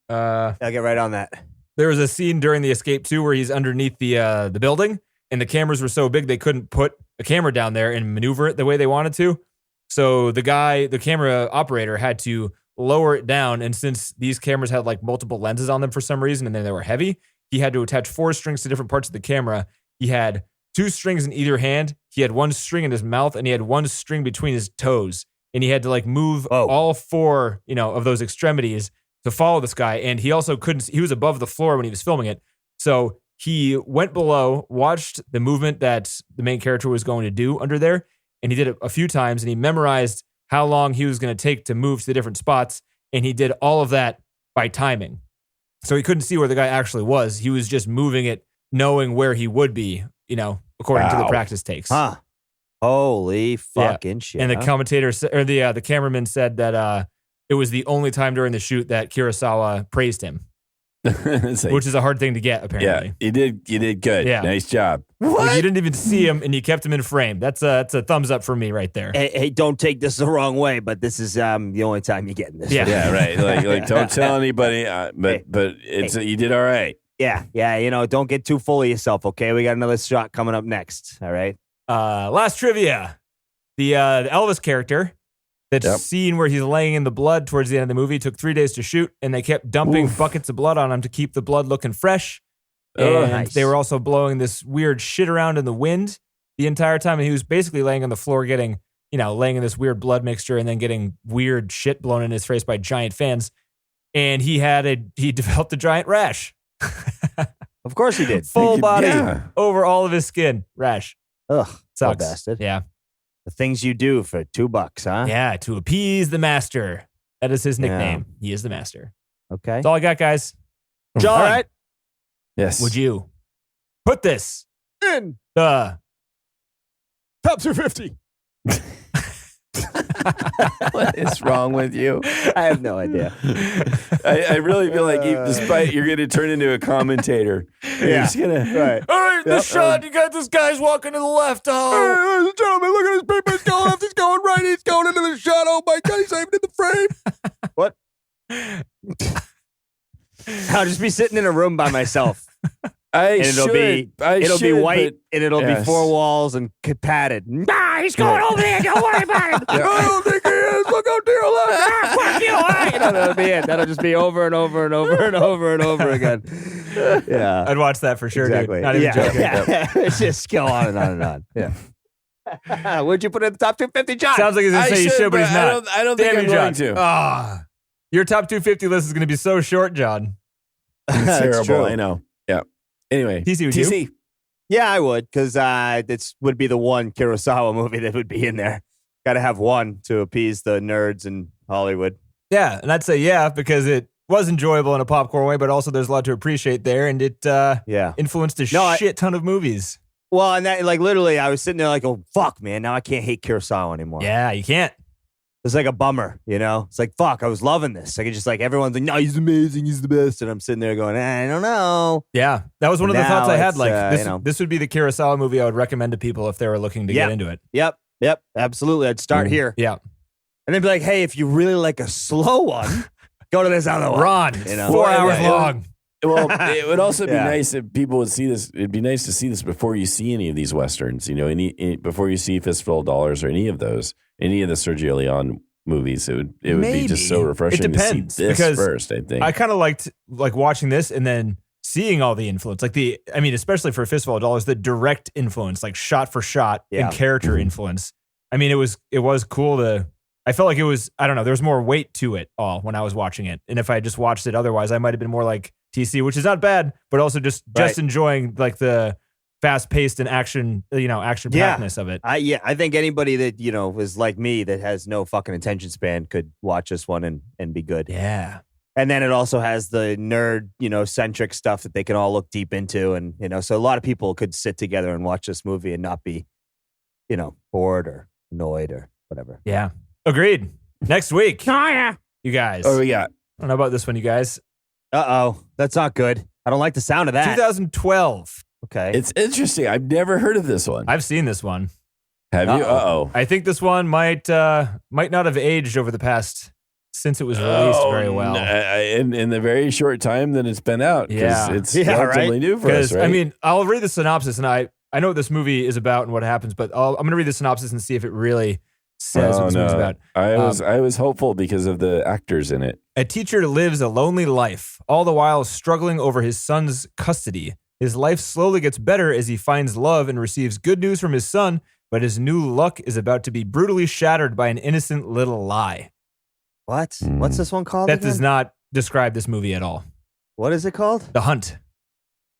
I'll get right on that. There was a scene during the escape too where he's underneath the building, and the cameras were so big they couldn't put a camera down there and maneuver it the way they wanted to. So the camera operator, had to lower it down, and since these cameras had like multiple lenses on them for some reason, and then they were heavy, he had to attach 4 strings to different parts of the camera. He had 2 strings in either hand. He had 1 string in his mouth, and he had 1 string between his toes. And he had to like move all 4, of those extremities to follow this guy. And he also he was above the floor when he was filming it. So he went below, watched the movement that the main character was going to do under there. And he did it a few times, and he memorized how long he was going to take to move to the different spots. And he did all of that by timing. So he couldn't see where the guy actually was. He was just moving it, knowing where he would be, according to the practice takes. Huh. Holy fucking shit. And the commentator, or the cameraman said that it was the only time during the shoot that Kurosawa praised him, which is a hard thing to get, apparently. Yeah, you did good. Yeah. Nice job. Like, you didn't even see him, and you kept him in frame. That's a thumbs up for me right there. Hey, don't take this the wrong way, but this is the only time you're getting this. Yeah. Yeah, right. Like don't tell anybody. But you did all right. Yeah. Don't get too full of yourself, okay? We got another shot coming up next, all right? Last trivia. The Elvis character, that scene where he's laying in the blood towards the end of the movie, took 3 days to shoot, and they kept dumping buckets of blood on him to keep the blood looking fresh. And nice. They were also blowing this weird shit around in the wind the entire time. And he was basically laying on the floor getting, laying in this weird blood mixture and then getting weird shit blown in his face by giant fans. And he developed a giant rash. Of course he did. Full body over all of his skin. Rash. Ugh. Sucks. Bastard. Yeah. The things you do for $2, huh? Yeah, to appease the master. That is his nickname. Yeah. He is the master. Okay. That's all I got, guys. John, All right. Yes. would you put this In the top 250. What is wrong with you? I have no idea. I really feel like despite you're going to turn into a commentator. You're just going to. Right. All right, the shot. You got this guy's walking to the left. Oh, Ladies and gentlemen, look at his paper. He's going left. He's going right. He's going into the shot. Oh my God, he's even in the frame. What? I'll just be sitting in a room by myself. It'll be white and it'll be four walls and padded. Nah, he's going over there. Don't worry about it. I don't think he is. Look out to your left. Fuck you. That'll be it. That'll just be over and over and over and over and over again. Yeah. I'd watch that for sure, Exactly. dude. Not even joking. Yeah. It's just go on and on and on. Yeah. Would you put it in the top 250, John? Sounds like he's going to say you should, but he's not. I don't think Damn I'm you, going John. to. Ah, your top 250 list is going to be so short, John. It's terrible. true. I know. Yeah. Anyway. TC, would you? TC. Yeah, I would, because this would be the one Kurosawa movie that would be in there. Got to have one to appease the nerds in Hollywood. Yeah, and I'd say yeah, because it was enjoyable in a popcorn way, but also there's a lot to appreciate there, and it influenced a shit ton of movies. Well, and that, like, literally, I was sitting there like, oh, fuck, man, now I can't hate Kurosawa anymore. Yeah, you can't. It's like a bummer, you know? It's like, fuck, I was loving this. Like, it's just like, everyone's like, no, he's amazing, he's the best. And I'm sitting there going, I don't know. Yeah, that was one of the Now thoughts I had. it's, Like, this would be the Kurosawa movie I would recommend to people if they were looking to get into it. Yep, absolutely. I'd start here. Yeah. And then be like, hey, if you really like a slow one, go to this other one. Ron, You know? 4 hours long. Well, it would also be Yeah. nice if people would see this. It'd be nice to see this before you see any of these Westerns, you know, before you see Fistful of Dollars or any of those, any of the Sergio Leone movies. It would be just so refreshing It depends, to see this because first, I think. I kind of liked watching this and then seeing all the influence, especially for Fistful of Dollars, the direct influence, like shot for shot and character influence. I mean, it was cool to. I felt like it was. I don't know. There was more weight to it all when I was watching it, and if I just watched it otherwise, I might have been more like TC, which is not bad, but also just enjoying like the fast paced and action packedness of it. I think anybody that, you know, is like me that has no fucking attention span could watch this one and be good. Yeah. And then it also has the nerd, you know, centric stuff that they can all look deep into. And, you know, so a lot of people could sit together and watch this movie and not be, you know, bored or annoyed or whatever. Yeah. Agreed. Next week. Oh, yeah. You guys. Oh, we got. I don't know about this one, you guys. Uh-oh. That's not good. I don't like the sound of that. 2012. Okay. It's interesting. I've never heard of this one. I've seen this one. Have you? Uh-oh. I think this one might not have aged over the past since it was released very well. In the very short time that it's been out. Yeah. It's relatively new for us, right? I mean, I'll read the synopsis, and I know what this movie is about and what happens, but I'm going to read the synopsis and see if it really says what this movie's about. I was hopeful because of the actors in it. A teacher lives a lonely life, all the while struggling over his son's custody. His life slowly gets better as he finds love and receives good news from his son, but his new luck is about to be brutally shattered by an innocent little lie. What? What's this one called? That again? does not describe this movie at all. What is it called? The Hunt.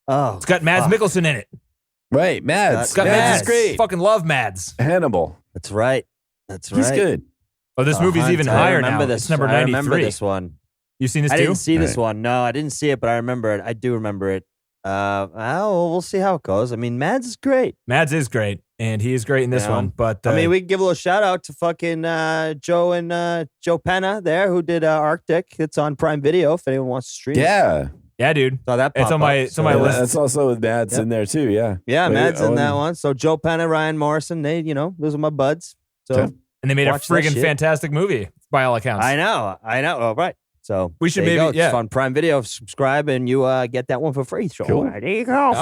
Oh. It's got Mads Mikkelsen in it. Right, Mads. It's got Mads is great. Fucking love Mads. Hannibal. That's right. That's right. He's good. Oh, this movie's Hunt. even I higher remember now. This. It's number I 93. remember this one. You've seen this I too? didn't see this one. No, I didn't see it, but I remember it. I do remember it. We'll see how it goes. I mean, Mads is great. Mads is great, and he is great in this one. But I mean, we can give a little shout out to fucking Joe and Joe Penna there, who did Arctic. It's on Prime Video if anyone wants to stream. Yeah. Yeah, dude. So that it's on my list. That's also with Mads in there too. Yeah. Yeah, But Mads in that one. So Joe Penna, Ryan Morrison, those are my buds. So and they made a watch that friggin' shit. fantastic movie by all accounts. I know. All right. So we should there you maybe go. It's on Prime Video. Subscribe and you get that one for free. So Cool. there you go.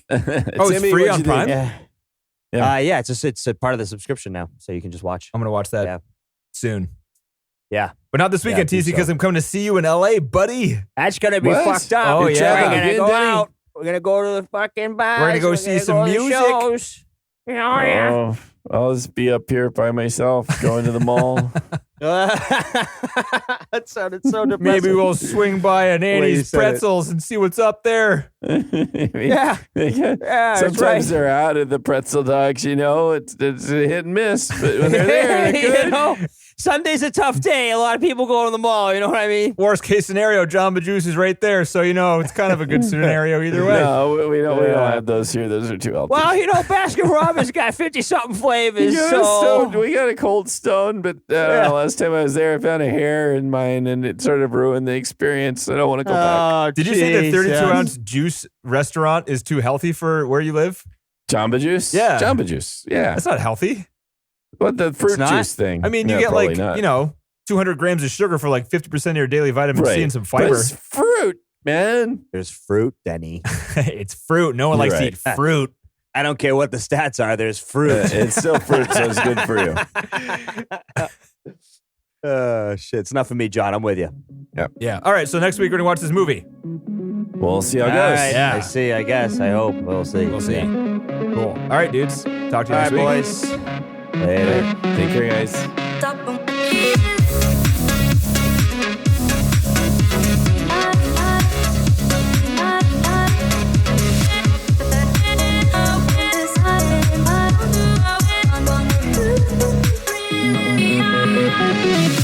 It's free on Prime? Yeah. It's a part of the subscription now, so you can just watch. I'm gonna watch that soon. Yeah, but not this weekend, TC, because I'm coming to see you in LA, buddy. That's gonna be fucked up. Oh, yeah. We're gonna go out. We're gonna go to the fucking bars. We're gonna go see some music. Oh yeah. I'll just be up here by myself going to the mall. That sounded so depressing. Maybe we'll swing by an Annie's Pretzels and see what's up there. Yeah, sometimes right. they're out of the pretzel dogs, it's a hit and miss, but when they're there, they're good. Sunday's a tough day. A lot of people go to the mall. You know what I mean? Worst case scenario, Jamba Juice is right there. So, it's kind of a good scenario either way. No, we don't have those here. Those are too healthy. Well, Baskin Robbins got 50-something flavors. We got a Cold Stone, but last time I was there, I found a hair in mine, and it sort of ruined the experience. I don't want to go back. Did you say the 32-ounce juice restaurant is too healthy for where you live? Jamba Juice? Yeah. Jamba Juice, yeah. That's not healthy. What, the fruit juice thing? I mean, you get 200 grams of sugar for 50% of your daily vitamin C and some fiber. But it's fruit, man. There's fruit, Denny. It's fruit. No one likes to eat fruit. I don't care what the stats are. There's fruit. It's still fruit, so it's good for you. Shit. It's enough for me, John. I'm with you. Yeah. All right. So next week we're going to watch this movie. We'll see how it goes. Right. Yeah. I see. I guess. I hope. We'll see. We'll see. Cool. All right, dudes. Talk to you next week. Boys. Later. Take care, guys. Thank you.